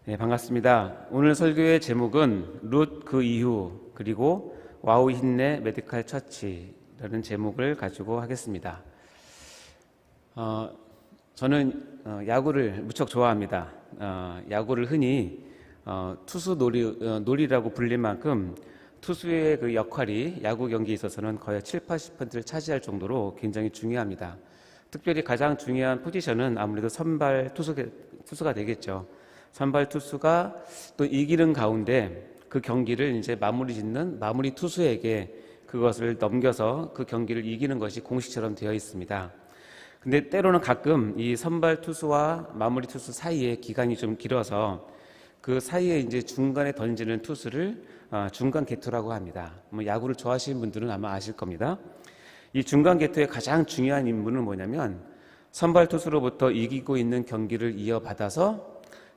네, 반갑습니다. 오늘 설교의 제목은 룻 그 이후 그리고 와우 힘내 메디칼 처치라는 제목을 가지고 하겠습니다. 저는 야구를 무척 좋아합니다. 야구를 흔히 투수 놀이라고 불릴 만큼 투수의 그 역할이 야구 경기에 있어서는 거의 7, 80%를 차지할 정도로 굉장히 중요합니다. 특별히 가장 중요한 포지션은 아무래도 선발 투수가 되겠죠. 선발 투수가 또 이기는 가운데 그 경기를 이제 마무리 짓는 마무리 투수에게 그것을 넘겨서 그 경기를 이기는 것이 공식처럼 되어 있습니다. 근데 때로는 가끔 이 선발 투수와 마무리 투수 사이에 기간이 좀 길어서 그 사이에 이제 중간에 던지는 투수를 중간 개투라고 합니다. 야구를 좋아하시는 분들은 아마 아실 겁니다. 이 중간 개투의 가장 중요한 임무는 뭐냐면 선발 투수로부터 이기고 있는 경기를 이어받아서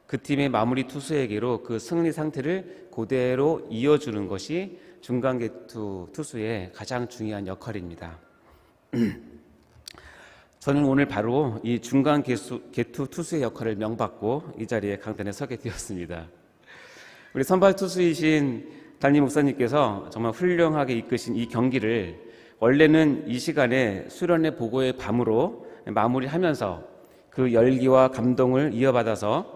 그 팀의 마무리 투수에게로 그 승리 상태를 그대로 이어주는 것이 중간 개투 투수의 가장 중요한 역할입니다. 저는 오늘 바로 이 중간 개투 투수의 역할을 명받고 이 자리에 강단에 서게 되었습니다. 우리 선발 투수이신 담임 목사님께서 정말 훌륭하게 이끄신 이 경기를 원래는 이 시간에 수련회 보고의 밤으로 마무리하면서 그 열기와 감동을 이어받아서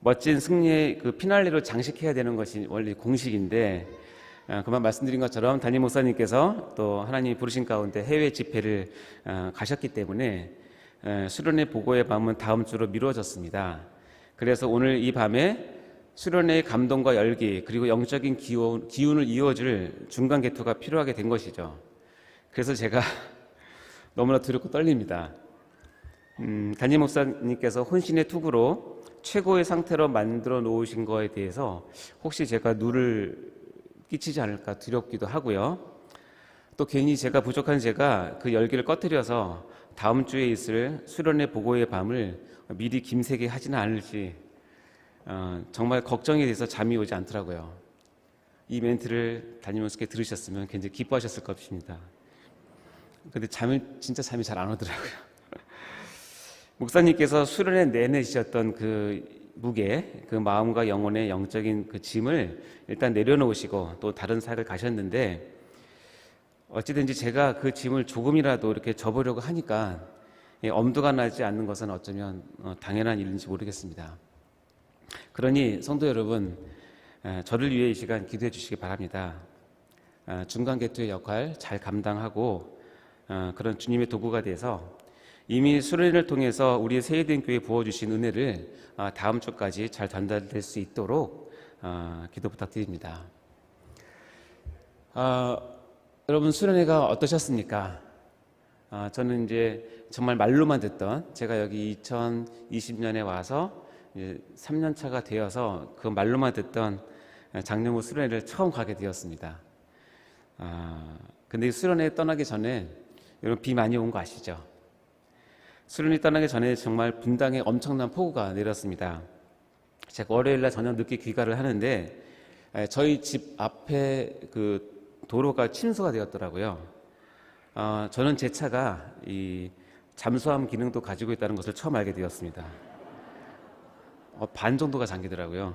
멋진 승리의 그 피날레로 장식해야 되는 것이 원래 공식인데, 그만 말씀드린 것처럼 담임 목사님께서 또 하나님이 부르신 가운데 해외 집회를 가셨기 때문에 수련회 보고의 밤은 다음 주로 미뤄졌습니다. 그래서 오늘 이 밤에 수련회의 감동과 열기 그리고 영적인 기운을 이어줄 중간 개투가 필요하게 된 것이죠. 그래서 제가 너무나 두렵고 떨립니다. 담임 목사님께서 혼신의 투구로 최고의 상태로 만들어 놓으신 거에 대해서 혹시 제가 누를 끼치지 않을까 두렵기도 하고요. 또 괜히 제가 부족한 제가 그 열기를 꺼뜨려서 다음 주에 있을 수련회 보고의 밤을 미리 김새게 하지는 않을지 정말 걱정이 돼서 잠이 오지 않더라고요. 이 멘트를 담임 목사님께 들으셨으면 굉장히 기뻐하셨을 것입니다. 근데 진짜 잠이 잘 안 오더라고요. 목사님께서 수련회 내내 지셨던 그 무게, 그 마음과 영혼의 영적인 그 짐을 일단 내려놓으시고 또 다른 사역을 가셨는데, 어찌든지 제가 그 짐을 조금이라도 이렇게 접으려고 하니까 엄두가 나지 않는 것은 어쩌면 당연한 일인지 모르겠습니다. 그러니 성도 여러분, 저를 위해 이 시간 기도해 주시기 바랍니다. 중간 개투의 역할 잘 감당하고 그런 주님의 도구가 돼서 이미 수련회를 통해서 우리 세이든 교회에 부어주신 은혜를 다음 주까지 잘 전달될 수 있도록 기도 부탁드립니다. 여러분, 수련회가 어떠셨습니까? 저는 이제 정말 말로만 듣던, 제가 여기 2020년에 와서 이제 3년 차가 되어서 그 말로만 듣던 장려무 수련회를 처음 가게 되었습니다. 근데 수련회 떠나기 전에 여러분 비 많이 온 거 아시죠? 수련회 떠나기 전에 정말 분당에 엄청난 폭우가 내렸습니다. 제가 월요일날 저녁 늦게 귀가를 하는데 저희 집 앞에 그 도로가 침수가 되었더라고요. 저는 제 차가 이 잠수함 기능도 가지고 있다는 것을 처음 알게 되었습니다. 반 정도가 잠기더라고요.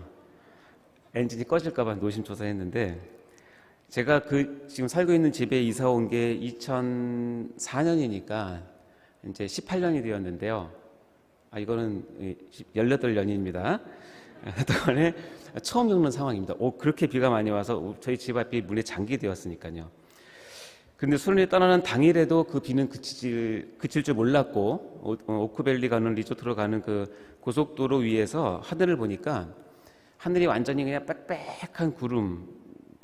엔진이 꺼질까봐 노심초사했는데, 제가 지금 살고 있는 집에 이사 온 게 2004년이니까 이제 18년이 되었는데요. 이거는 18년입니다. 그동안에 처음 겪는 상황입니다. 그렇게 비가 많이 와서 저희 집 앞이 물에 잠기되었으니까요. 근데 수련회 떠나는 당일에도 그 비는 그칠 줄 몰랐고, 오크밸리 가는 리조트로 가는 그 고속도로 위에서 하늘을 보니까 하늘이 완전히 그냥 빽빽한 구름,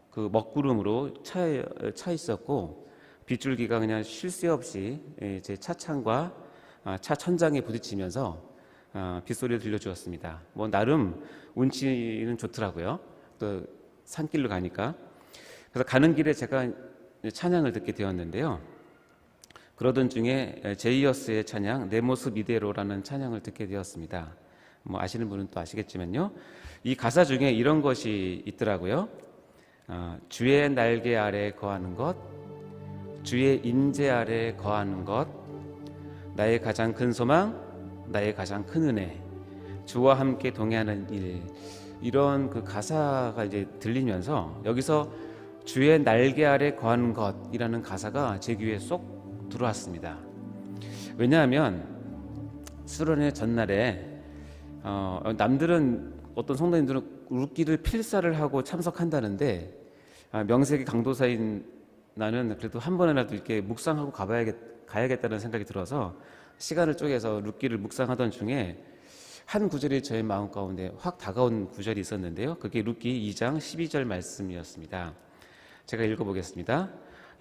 그 먹구름으로 차 있었고, 빗줄기가 그냥 쉴 새 없이 제 차창과 차 천장에 부딪히면서 빗소리를 들려주었습니다. 나름 운치는 좋더라고요. 또 산길로 가니까. 그래서 가는 길에 제가 찬양을 듣게 되었는데요. 그러던 중에 제이어스의 찬양 내 모습 이대로라는 찬양을 듣게 되었습니다. 아시는 분은 또 아시겠지만요. 이 가사 중에 이런 것이 있더라고요. 주의 날개 아래 거하는 것, 주의 임재 아래 거하는 것, 나의 가장 큰 소망, 나의 가장 큰 은혜, 주와 함께 동행하는 일, 이런 그 가사가 이제 들리면서 여기서 주의 날개 아래 거하는 것이라는 가사가 제 귀에 쏙 들어왔습니다. 왜냐하면 수련회 전날에 남들은 어떤 성도님들은 룻기를 필사를 하고 참석한다는데 명색이 강도사인 나는 그래도 한 번이라도 이렇게 묵상하고 가야겠다는 생각이 들어서 시간을 쪼개서 룻기를 묵상하던 중에 한 구절이 저의 마음 가운데 확 다가온 구절이 있었는데요. 그게 룻기 2장 12절 말씀이었습니다. 제가 읽어보겠습니다.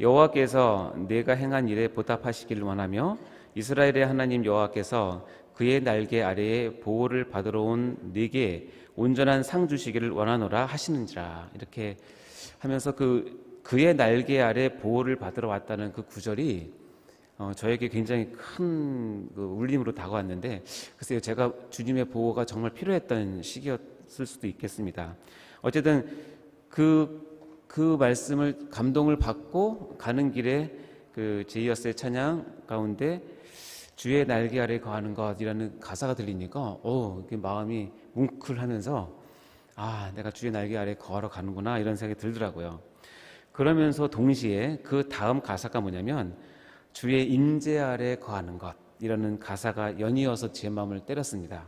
여호와께서 내가 행한 일에 보답하시기를 원하며 이스라엘의 하나님 여호와께서 그의 날개 아래에 보호를 받으러 온 네게 온전한 상 주시기를 원하노라 하시는지라. 이렇게 하면서 그의 날개 아래 보호를 받으러 왔다는 그 구절이 저에게 굉장히 큰 울림으로 다가왔는데, 글쎄요, 제가 주님의 보호가 정말 필요했던 시기였을 수도 있겠습니다. 어쨌든 그 말씀을 감동을 받고 가는 길에 그 제이어스의 찬양 가운데 주의 날개 아래 거하는 것이라는 가사가 들리니까 이렇게 마음이 뭉클하면서 내가 주의 날개 아래 거하러 가는구나, 이런 생각이 들더라고요. 그러면서 동시에 그 다음 가사가 뭐냐면 주의 임재 아래 거하는 것이라는 가사가 연이어서 제 마음을 때렸습니다.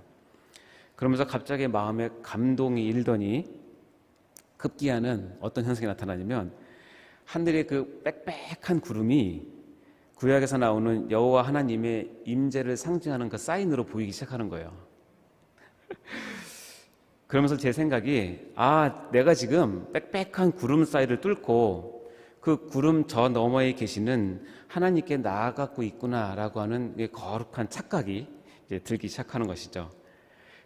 그러면서 갑자기 마음에 감동이 일더니 급기야는 어떤 현상이 나타나냐면 하늘의 그 빽빽한 구름이 구약에서 나오는 여호와 하나님의 임재를 상징하는 그 사인으로 보이기 시작하는 거예요. 그러면서 제 생각이 내가 지금 빽빽한 구름 사이를 뚫고 그 구름 저 너머에 계시는 하나님께 나아가고 있구나라고 하는 거룩한 착각이 이제 들기 시작하는 것이죠.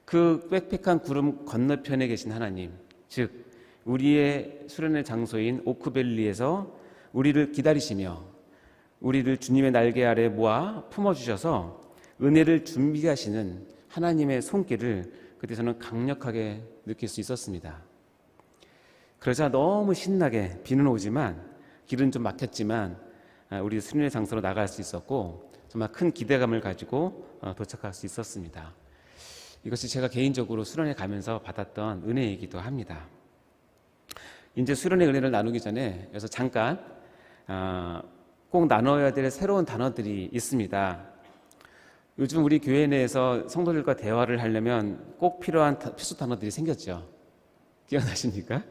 그 빽빽한 구름 건너편에 계신 하나님, 즉 우리의 수련의 장소인 오크밸리에서 우리를 기다리시며 우리를 주님의 날개 아래 모아 품어주셔서 은혜를 준비하시는 하나님의 손길을 그때 저는 강력하게 느낄 수 있었습니다. 그러자 너무 신나게 비는 오지만 길은 좀 막혔지만 우리 수련의 장소로 나갈 수 있었고 정말 큰 기대감을 가지고 도착할 수 있었습니다. 이것이 제가 개인적으로 수련회 가면서 받았던 은혜이기도 합니다. 이제 수련의 은혜를 나누기 전에 그래서 잠깐 꼭 나눠야 될 새로운 단어들이 있습니다. 요즘 우리 교회 내에서 성도들과 대화를 하려면 꼭 필요한 필수 단어들이 생겼죠. 기억나십니까?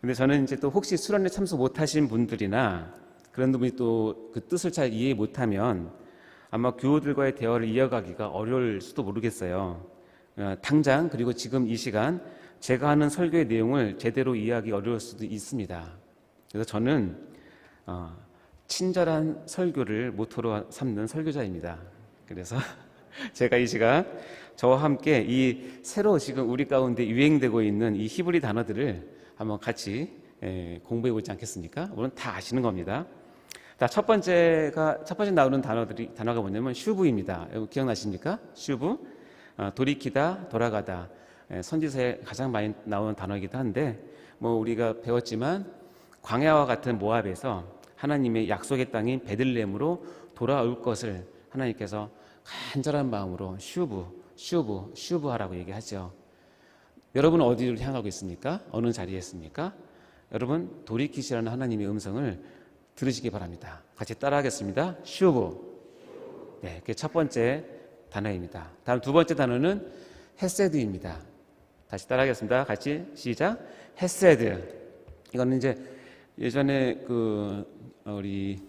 근데 저는 이제 또 혹시 수련회 참석 못하신 분들이나 그런 분이 또 그 뜻을 잘 이해 못하면 아마 교우들과의 대화를 이어가기가 어려울 수도 모르겠어요. 당장 그리고 지금 이 시간 제가 하는 설교의 내용을 제대로 이해하기 어려울 수도 있습니다. 그래서 저는 친절한 설교를 모토로 삼는 설교자입니다. 그래서 제가 이 시간 저와 함께 이 새로 지금 우리 가운데 유행되고 있는 이 히브리 단어들을 한번 같이 공부해 보지 않겠습니까? 물론 다 아시는 겁니다. 첫 번째 나오는 단어가 뭐냐면 슈브입니다. 기억나십니까? 슈브, 돌이키다, 돌아가다. 선지서에 가장 많이 나오는 단어이기도 한데 우리가 배웠지만 광야와 같은 모압에서 하나님의 약속의 땅인 베들레헴으로 돌아올 것을 하나님께서 간절한 마음으로 슈브 하라고 얘기하죠. 여러분은 어디를 향하고 있습니까? 어느 자리에 있습니까? 여러분 돌이키시라는 하나님의 음성을 들으시기 바랍니다. 같이 따라하겠습니다. 슈브. 네, 그게 첫 번째 단어입니다. 다음 두 번째 단어는 헤세드입니다. 다시 따라하겠습니다. 같이 시작. 헤세드. 이거는 이제 예전에 우리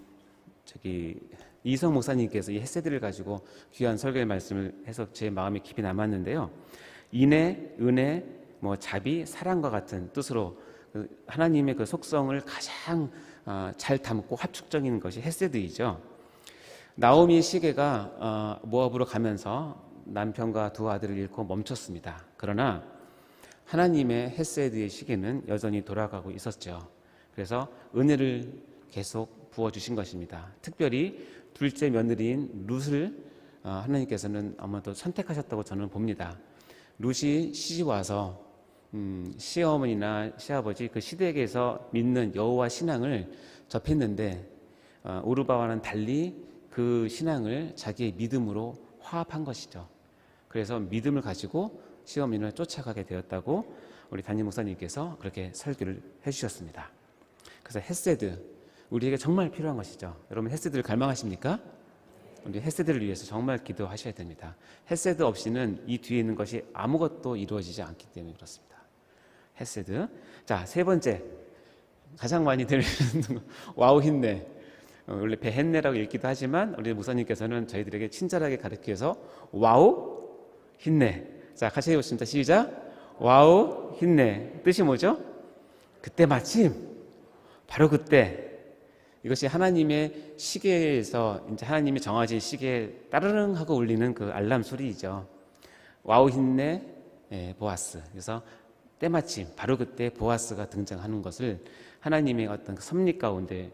이성 목사님께서 이 헤세드를 가지고 귀한 설교의 말씀을 해서 제 마음에 깊이 남았는데요. 인애, 은혜, 자비, 사랑과 같은 뜻으로 하나님의 그 속성을 가장 잘 담고 합축적인 것이 헤세드이죠. 나오미의 시계가 모압으로 가면서 남편과 두 아들을 잃고 멈췄습니다. 그러나 하나님의 헤세드의 시계는 여전히 돌아가고 있었죠. 그래서 은혜를 계속 부어주신 것입니다. 특별히 둘째 며느리인 룻을 하나님께서는 아마도 선택하셨다고 저는 봅니다. 룻이 시집 와서 시어머니나 시아버지 그 시댁에서 믿는 여호와 신앙을 접했는데 오르바와는 달리 그 신앙을 자기의 믿음으로 화합한 것이죠. 그래서 믿음을 가지고 시어민을 쫓아가게 되었다고 우리 담임 목사님께서 그렇게 설교를 해주셨습니다. 그래서 헤세드, 우리에게 정말 필요한 것이죠. 여러분 헤세드를 갈망하십니까? 우리 헤세드를 위해서 정말 기도하셔야 됩니다. 헤세드 없이는 이 뒤에 있는 것이 아무것도 이루어지지 않기 때문에 그렇습니다. 헤세드. 자, 세 번째, 가장 많이 들리는 와우 힘내. 원래 베헨네라고 읽기도 하지만 우리 목사님께서는 저희들에게 친절하게 가르쳐서 와우 힘내. 자, 같이 해보겠습니다. 시작. 와우 힘내. 뜻이 뭐죠? 그때 마침, 바로 그때. 이것이 하나님의 시계에서 이제 하나님이 정하신 시계에 따르릉 하고 울리는 그 알람 소리이죠. 와우 힘내, 보아스. 그래서 때마침 바로 그때 보아스가 등장하는 것을 하나님의 어떤 그 섭리 가운데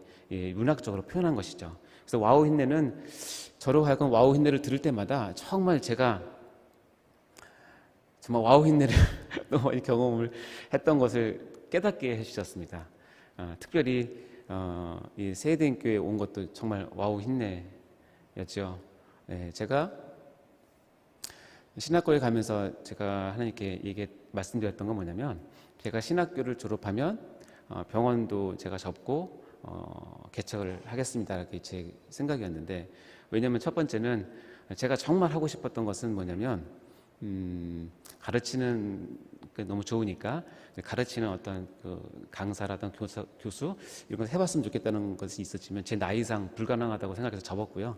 문학적으로 표현한 것이죠. 그래서 와우 힘내는 저로 하여금 와우 힘내를 들을 때마다 정말 제가 정말 와우 힘내를 너무 많이 경험을 했던 것을 깨닫게 해주셨습니다. 특별히 이 세대인교회에 온 것도 정말 와우 힘내였죠. 제가 신학교에 가면서 제가 하나님께 말씀드렸던 건 뭐냐면, 제가 신학교를 졸업하면 병원도 제가 접고 개척을 하겠습니다, 이렇게 제 생각이었는데, 왜냐하면 첫 번째는 제가 정말 하고 싶었던 것은 뭐냐면 가르치는 게 너무 좋으니까 가르치는 어떤 그 강사라든 교수 이런 걸 해봤으면 좋겠다는 것이 있었지만 제 나이상 불가능하다고 생각해서 접었고요.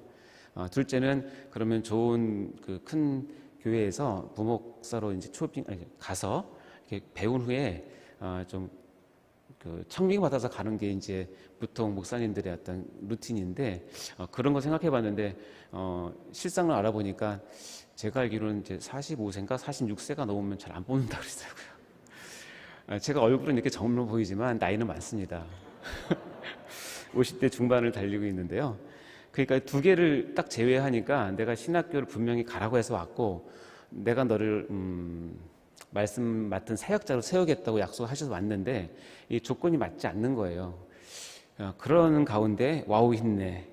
둘째는 그러면 좋은 그 큰 교회에서 부목사로 이제 가서 이렇게 배운 후에 좀 그 청빙 받아서 가는 게 이제 보통 목사님들의 어떤 루틴인데, 그런 거 생각해봤는데 실상을 알아보니까 제가 알기로는 이제 45세인가 46세가 넘으면 잘 안 뽑는다 그러더라고요. 제가 얼굴은 이렇게 젊어 보이지만 나이는 많습니다. 50대 중반을 달리고 있는데요. 그러니까 두 개를 딱 제외하니까 내가 신학교를 분명히 가라고 해서 왔고, 내가 너를 말씀 맡은 사역자로 세우겠다고 약속하셔서 왔는데 이 조건이 맞지 않는 거예요. 그러는 가운데 와우 힘내.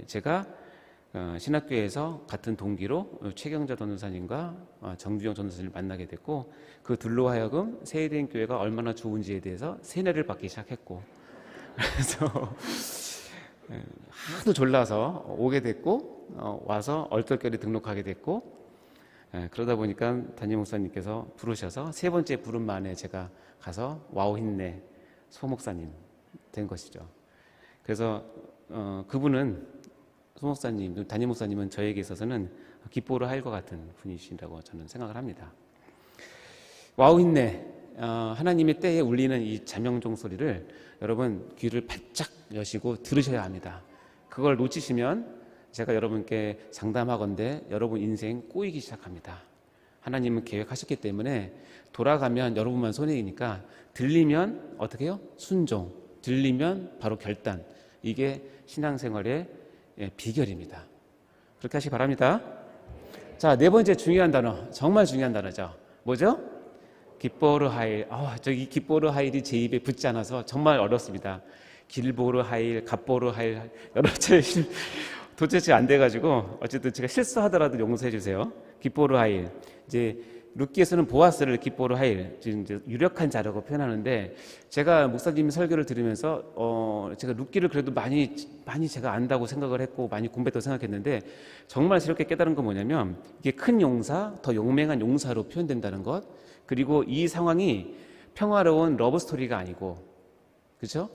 제가 신학교에서 같은 동기로 최경자 전도사님과 정주영 전도사님을 만나게 됐고, 그 둘로 하여금 세대인 교회가 얼마나 좋은지에 대해서 세뇌를 받기 시작했고, 그래서 하도 졸라서 오게 됐고, 와서 얼떨결에 등록하게 됐고, 그러다 보니까 담임 목사님께서 부르셔서 세 번째 부름 만에 제가 가서 와우 힘내 소 목사님 된 것이죠. 그래서 그분은 소 목사님, 담임 목사님은 저에게 있어서는 기뻐를 할 것 같은 분이시라고 저는 생각을 합니다. 와우 힘내, 하나님의 때에 울리는 이 자명종 소리를 여러분 귀를 바짝 여시고 들으셔야 합니다. 그걸 놓치시면 제가 여러분께 상담하건대 여러분 인생 꼬이기 시작합니다. 하나님은 계획하셨기 때문에 돌아가면 여러분만 손해이니까, 들리면 어떻게 해요? 순종, 들리면 바로 결단. 이게 신앙생활의 비결입니다. 그렇게 하시기 바랍니다. 자, 네 번째 중요한 단어, 정말 중요한 단어죠. 뭐죠? 기뻐르 하일. 저기 기뻐르 하일이 제 입에 붙지 않아서 정말 어렵습니다. 길보르 하일, 갑보르 하일, 여러 차례 도대체 안 돼가지고 어쨌든 제가 실수하더라도 용서해 주세요. 기뻐르 하일. 이제 룻기에서는 보아스를 기뻐르 하일, 이제 유력한 자라고 표현하는데, 제가 목사님 설교를 들으면서 제가 룻기를 그래도 많이 제가 안다고 생각을 했고 많이 공부했다고 생각했는데, 정말 새롭게 깨달은 건 뭐냐면, 이게 큰 용사, 더 용맹한 용사로 표현된다는 것, 그리고 이 상황이 평화로운 러브 스토리가 아니고, 그렇죠?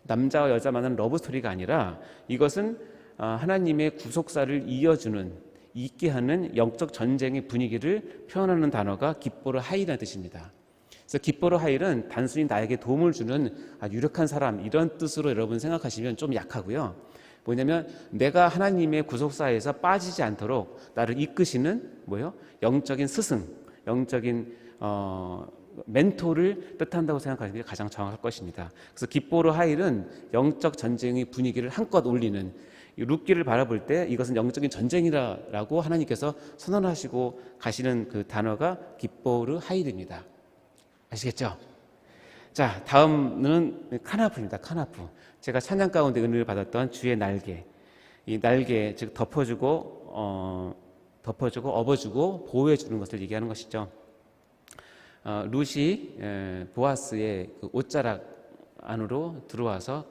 남자와 여자 만나는 러브 스토리가 아니라 이것은 하나님의 구속사를 이어주는, 있게 하는 영적 전쟁의 분위기를 표현하는 단어가 기뻐르 하일이라는 뜻입니다. 그래서 기뻐르 하일은 단순히 나에게 도움을 주는 유력한 사람, 이런 뜻으로 여러분 생각하시면 좀 약하고요. 뭐냐면 내가 하나님의 구속사에서 빠지지 않도록 나를 이끄시는 영적인 스승, 영적인 멘토를 뜻한다고 생각하시는 게 가장 정확할 것입니다. 그래서 기뻐르 하일은 영적 전쟁의 분위기를 한껏 올리는, 룻기를 바라볼 때 이것은 영적인 전쟁이라고 하나님께서 선언하시고 가시는 그 단어가 기뻐르 하일입니다. 아시겠죠? 자, 다음은 카나프입니다. 카나프. 제가 찬양 가운데 은혜를 받았던 주의 날개. 이 날개, 즉 덮어주고 덮어주고 업어주고 보호해주는 것을 얘기하는 것이죠. 룻이 보아스의 그 옷자락 안으로 들어와서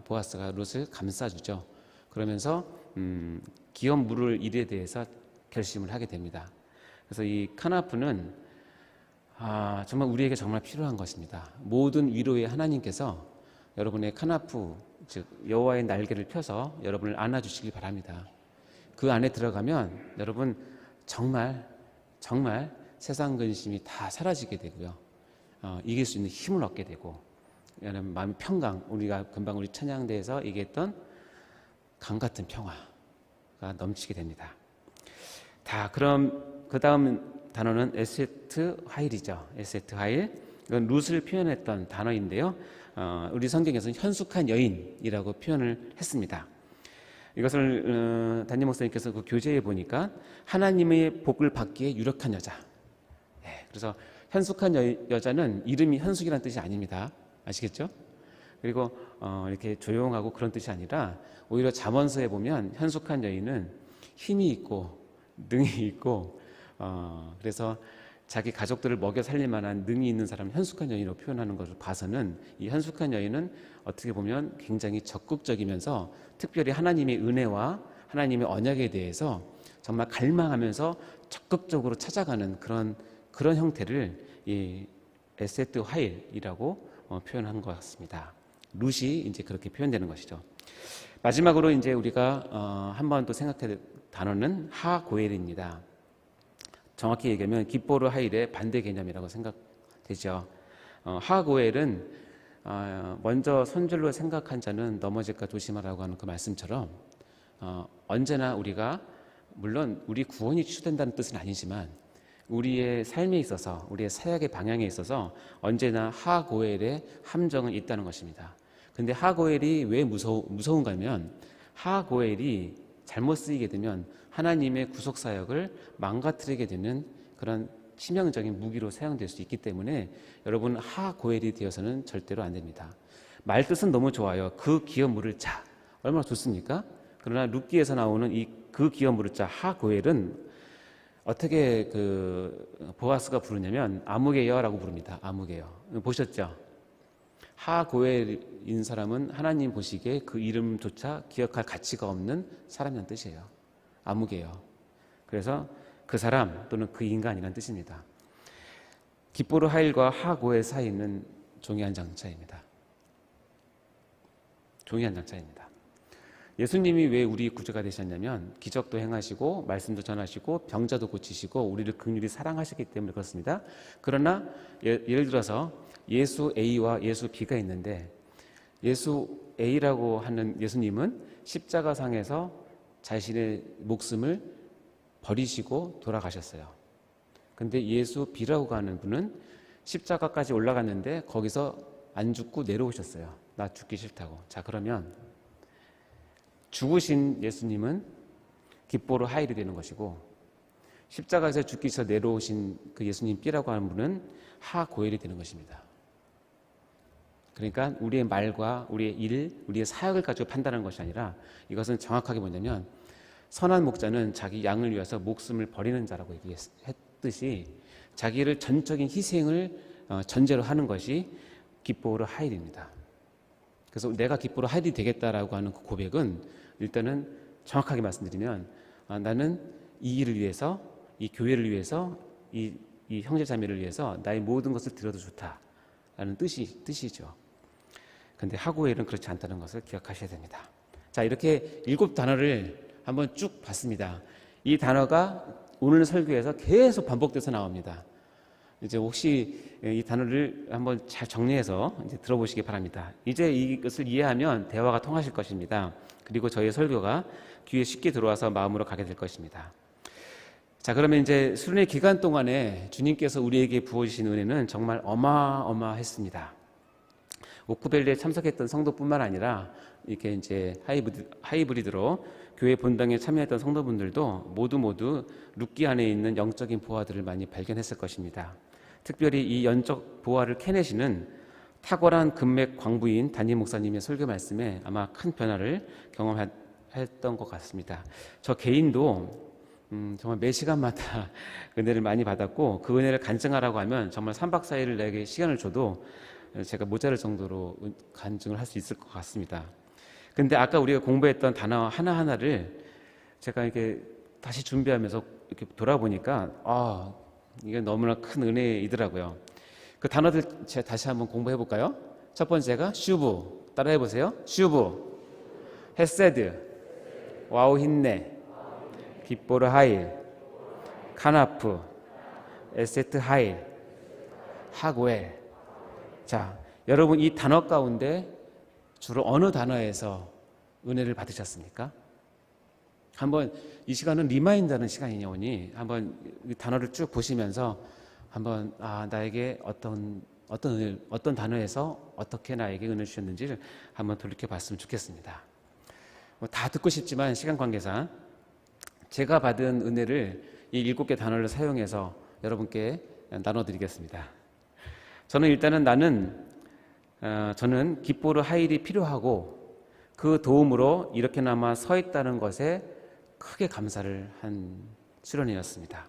보아스가 룻을 감싸주죠. 그러면서 기업 물을 일에 대해서 결심을 하게 됩니다. 그래서 이 카나프는 정말 우리에게 정말 필요한 것입니다. 모든 위로의 하나님께서 여러분의 카나프, 즉 여호와의 날개를 펴서 여러분을 안아주시길 바랍니다. 그 안에 들어가면 여러분 정말 세상 근심이 다 사라지게 되고요. 이길 수 있는 힘을 얻게 되고, 여러분 마음 평강, 우리가 금방 우리 찬양대에서 얘기했던 강 같은 평화가 넘치게 됩니다. 그럼 그 다음 단어는 에세트 하일이죠. 에세트 하일. 이건 룻을 표현했던 단어인데요. 우리 성경에서는 현숙한 여인이라고 표현을 했습니다. 이것을 담임 목사님께서 그 교재에 보니까 하나님의 복을 받기에 유력한 여자. 그래서 현숙한 여자는 이름이 현숙이라는 뜻이 아닙니다. 아시겠죠? 그리고 이렇게 조용하고 그런 뜻이 아니라 오히려 잠언서에 보면 현숙한 여인은 힘이 있고 능이 있고 그래서 자기 가족들을 먹여 살릴 만한 능이 있는 사람을 현숙한 여인으로 표현하는 것을 봐서는 이 현숙한 여인은 어떻게 보면 굉장히 적극적이면서 특별히 하나님의 은혜와 하나님의 언약에 대해서 정말 갈망하면서 적극적으로 찾아가는 그런 형태를 이 에세트 하일이라고 표현한 것 같습니다. 룻이 이제 그렇게 표현되는 것이죠. 마지막으로 이제 우리가 한 번 또 생각해야 될 단어는 하고엘입니다. 정확히 얘기하면 깁보르 하일의 반대 개념이라고 생각되죠. 하고엘은 먼저 손줄로 생각한 자는 넘어질까 조심하라고 하는 그 말씀처럼 언제나 우리가 물론 우리 구원이 취소된다는 뜻은 아니지만 우리의 삶에 있어서 우리의 사역의 방향에 있어서 언제나 하고엘의 함정은 있다는 것입니다. 근데 하고엘이 왜 무서운가 하면 하고엘이 잘못 쓰이게 되면 하나님의 구속사역을 망가뜨리게 되는 그런 치명적인 무기로 사용될 수 있기 때문에 여러분 하고엘이 되어서는 절대로 안 됩니다. 말뜻은 너무 좋아요. 그 기업 물을 자. 얼마나 좋습니까? 그러나 룻기에서 나오는 그 기업 물을 자 하고엘은 어떻게 보아스가 부르냐면 아무개여라고 부릅니다. 아무개여. 보셨죠? 하고엘인 사람은 하나님 보시기에 그 이름조차 기억할 가치가 없는 사람이라는 뜻이에요. 아무개여. 그래서 그 사람 또는 그 인간이라는 뜻입니다. 깁보르 하일과 하고엘 사이는 종이 한 장차입니다. 종이 한 장차입니다. 예수님이 왜 우리 구주가 되셨냐면 기적도 행하시고 말씀도 전하시고 병자도 고치시고 우리를 긍휼히 사랑하셨기 때문에 그렇습니다. 그러나 예를 들어서 예수 A와 예수 B가 있는데 예수 A라고 하는 예수님은 십자가상에서 자신의 목숨을 버리시고 돌아가셨어요. 근데 예수 B라고 하는 분은 십자가까지 올라갔는데 거기서 안 죽고 내려오셨어요. 나 죽기 싫다고. 자, 그러면 죽으신 예수님은 깁보르 하일이 되는 것이고 십자가에서 죽기 위해서 내려오신 그 예수님 B라고 하는 분은 하고엘이 되는 것입니다. 그러니까 우리의 말과 우리의 일, 우리의 사역을 가지고 판단하는 것이 아니라 이것은 정확하게 뭐냐면 선한 목자는 자기 양을 위해서 목숨을 버리는 자라고 얘기했듯이 자기를 전적인 희생을 전제로 하는 것이 깁보르 하일입니다. 그래서 내가 깁보르 하일이 되겠다라고 하는 그 고백은 일단은 정확하게 말씀드리면 나는 이 일을 위해서, 이 교회를 위해서, 이 형제 자매를 위해서 나의 모든 것을 드려도 좋다라는 뜻이죠. 그런데 하고엘은 그렇지 않다는 것을 기억하셔야 됩니다. 자, 이렇게 7단어를 한번 쭉 봤습니다. 이 단어가 오늘 설교에서 계속 반복돼서 나옵니다. 이제 혹시 이 단어를 한번 잘 정리해서 이제 들어보시기 바랍니다. 이제 이것을 이해하면 대화가 통하실 것입니다. 그리고 저희의 설교가 귀에 쉽게 들어와서 마음으로 가게 될 것입니다. 자, 그러면 이제 수련의 기간 동안에 주님께서 우리에게 부어주신 은혜는 정말 어마어마했습니다. 오크밸리에 참석했던 성도뿐만 아니라 이렇게 이제 하이브리드로 교회 본당에 참여했던 성도분들도 모두 룻기 안에 있는 영적인 보화들을 많이 발견했을 것입니다. 특별히 이 영적 보화를 캐내시는 탁월한 금맥 광부인 담임 목사님의 설교 말씀에 아마 큰 변화를 경험했던 것 같습니다. 저 개인도 정말 매 시간마다 은혜를 많이 받았고 그 은혜를 간증하라고 하면 정말 3박 4일을 내게 시간을 줘도 제가 모자랄 정도로 간증을 할 수 있을 것 같습니다. 근데 아까 우리가 공부했던 단어 하나하나를 제가 이렇게 다시 준비하면서 이렇게 돌아보니까 이게 너무나 큰 은혜이더라고요. 그 단어들 제가 다시 한번 공부해 볼까요? 첫 번째가 슈브, 따라해 보세요. 슈브, 헤세드, 와우 힌네, 깃보르 하일, 카나프, 에세트 하일, 하고엘. 자, 여러분 이 단어 가운데 주로 어느 단어에서 은혜를 받으셨습니까? 한번 이 시간은 리마인드하는 시간이니 한번 이 단어를 쭉 보시면서 한번 나에게 어떤 단어에서 어떻게 나에게 은혜 주셨는지를 한번 돌이켜 봤으면 좋겠습니다. 다 듣고 싶지만 시간 관계상 제가 받은 은혜를 이 7개 단어를 사용해서 여러분께 나눠드리겠습니다. 저는 일단은 저는 깃보르 하일이 필요하고 그 도움으로 이렇게나마 서 있다는 것에 크게 감사를 한 수련이었습니다.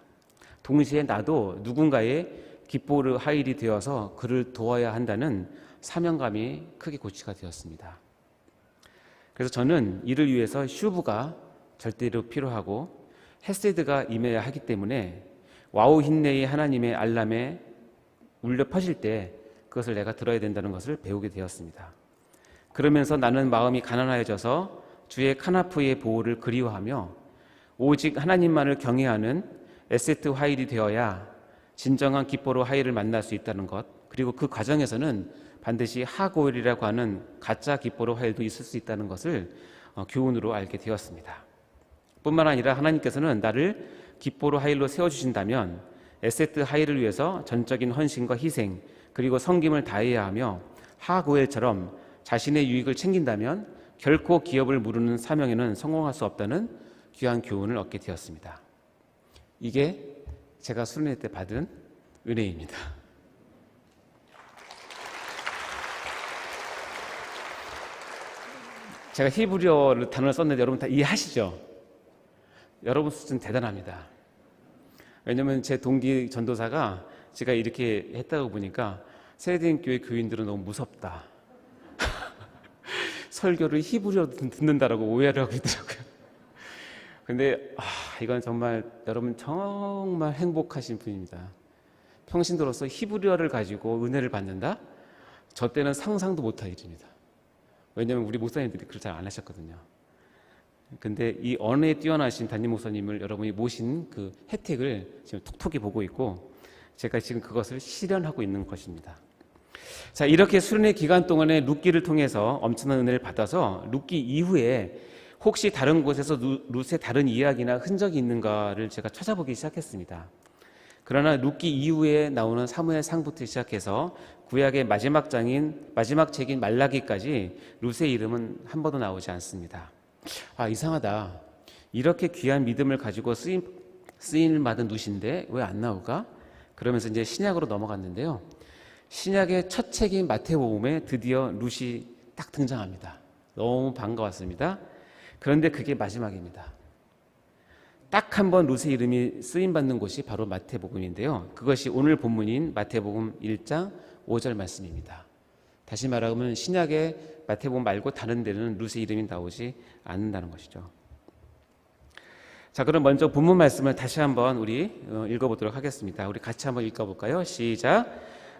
동시에 나도 누군가의 깃보르 하일이 되어서 그를 도와야 한다는 사명감이 크게 고취가 되었습니다. 그래서 저는 이를 위해서 슈브가 절대로 필요하고 헤세드가 임해야 하기 때문에 와우 힌네의 하나님의 알람에 울려 퍼질 때 그것을 내가 들어야 된다는 것을 배우게 되었습니다. 그러면서 나는 마음이 가난하여져서 주의 카나프의 보호를 그리워하며 오직 하나님만을 경외하는 에세트 하일이 되어야 진정한 깃보르 하일을 만날 수 있다는 것, 그리고 그 과정에서는 반드시 하고엘이라고 하는 가짜 깃보르 하일도 있을 수 있다는 것을 교훈으로 알게 되었습니다. 뿐만 아니라 하나님께서는 나를 깃보르 하일로 세워주신다면 에세트 하일을 위해서 전적인 헌신과 희생 그리고 섬김을 다해야 하며 하고엘처럼 자신의 유익을 챙긴다면 결코 기업을 무르는 사명에는 성공할 수 없다는 귀한 교훈을 얻게 되었습니다. 이게 제가 수련회 때 받은 은혜입니다. 제가 히브리어를 단어를 썼는데 여러분 다 이해하시죠? 여러분 수준 대단합니다. 왜냐하면 제 동기 전도사가 제가 이렇게 했다고 보니까 세대인교회 교인들은 너무 무섭다. 설교를 히브리어로 듣는다라고 오해를 하고 있더라고요. 근데 이건 정말 여러분 정말 행복하신 분입니다. 평신도로서 히브리어를 가지고 은혜를 받는다? 저 때는 상상도 못할 일입니다. 왜냐하면 우리 목사님들이 그걸 잘 안 하셨거든요. 근데 이 언어에 뛰어나신 담임 목사님을 여러분이 모신 그 혜택을 지금 톡톡히 보고 있고 제가 지금 그것을 실현하고 있는 것입니다. 자, 이렇게 수련회 기간 동안에 룻기를 통해서 엄청난 은혜를 받아서 룻기 이후에 혹시 다른 곳에서 룻의 다른 이야기나 흔적이 있는가를 제가 찾아보기 시작했습니다. 그러나 룻기 이후에 나오는 사무엘상부터 시작해서 구약의 마지막 책인 말라기까지 룻의 이름은 한 번도 나오지 않습니다. 이상하다. 이렇게 귀한 믿음을 가지고 쓰임을 받은 룻인데 왜 안 나올까? 그러면서 이제 신약으로 넘어갔는데요. 신약의 첫 책인 마태복음에 드디어 룻이 딱 등장합니다. 너무 반가웠습니다. 그런데 그게 마지막입니다. 딱 한 번 룻의 이름이 쓰임받는 곳이 바로 마태복음인데요. 그것이 오늘 본문인 마태복음 1장 5절 말씀입니다. 다시 말하면 신약의 마태복음 말고 다른 데는 룻의 이름이 나오지 않는다는 것이죠. 자, 그럼 먼저 본문 말씀을 다시 한번 우리 읽어보도록 하겠습니다. 우리 같이 한번 읽어볼까요? 시작.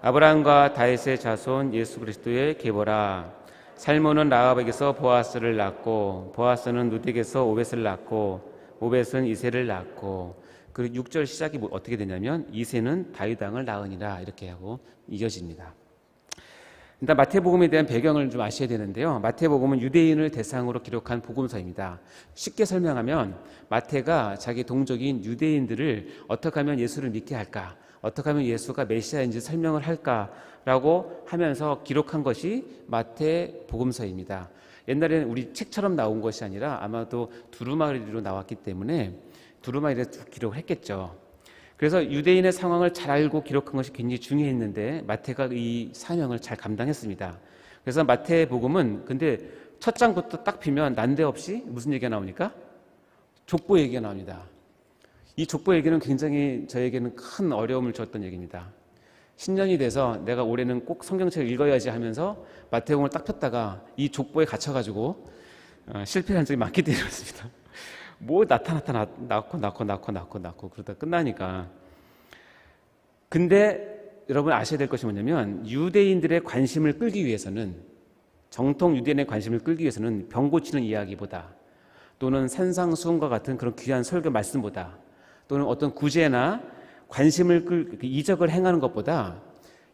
아브라함과 다윗의 자손 예수 그리스도의 계보라. 살몬은 라합에게서 보아스를 낳고 보아스는 룻에게서 오벳을 낳고 오벳은 이새를 낳고 그리고 6절 시작이 어떻게 되냐면 이새는 다윗 왕을 낳으니라 이렇게 하고 이어집니다. 일단 마태복음에 대한 배경을 좀 아셔야 되는데요. 마태복음은 유대인을 대상으로 기록한 복음서입니다. 쉽게 설명하면 마태가 자기 동족인 유대인들을 어떻게 하면 예수를 믿게 할까, 어떻게 하면 예수가 메시아인지 설명을 할까라고 하면서 기록한 것이 마태복음서입니다. 옛날에는 우리 책처럼 나온 것이 아니라 아마도 두루마리로 나왔기 때문에 두루마리에 기록을 했겠죠. 그래서 유대인의 상황을 잘 알고 기록한 것이 굉장히 중요했는데 마태가 이 사명을 잘 감당했습니다. 그래서 마태복음은 근데 첫 장부터 딱 피면 난데없이 무슨 얘기가 나오니까? 족보 얘기가 나옵니다. 이 족보 얘기는 굉장히 저에게는 큰 어려움을 줬던 얘기입니다. 10년이 돼서 내가 올해는 꼭 성경책을 읽어야지 하면서 마태복음을 딱 폈다가 이 족보에 갇혀가지고 실패한 적이 많기 때문에 그렇습니다. 뭐 낳고 그러다 끝나니까. 근데 여러분 아셔야 될 것이 뭐냐면 유대인들의 관심을 끌기 위해서는, 정통 유대인의 관심을 끌기 위해서는 병 고치는 이야기보다, 또는 산상수훈과 같은 그런 귀한 설교 말씀보다, 또는 어떤 구제나 관심을 이적을 행하는 것보다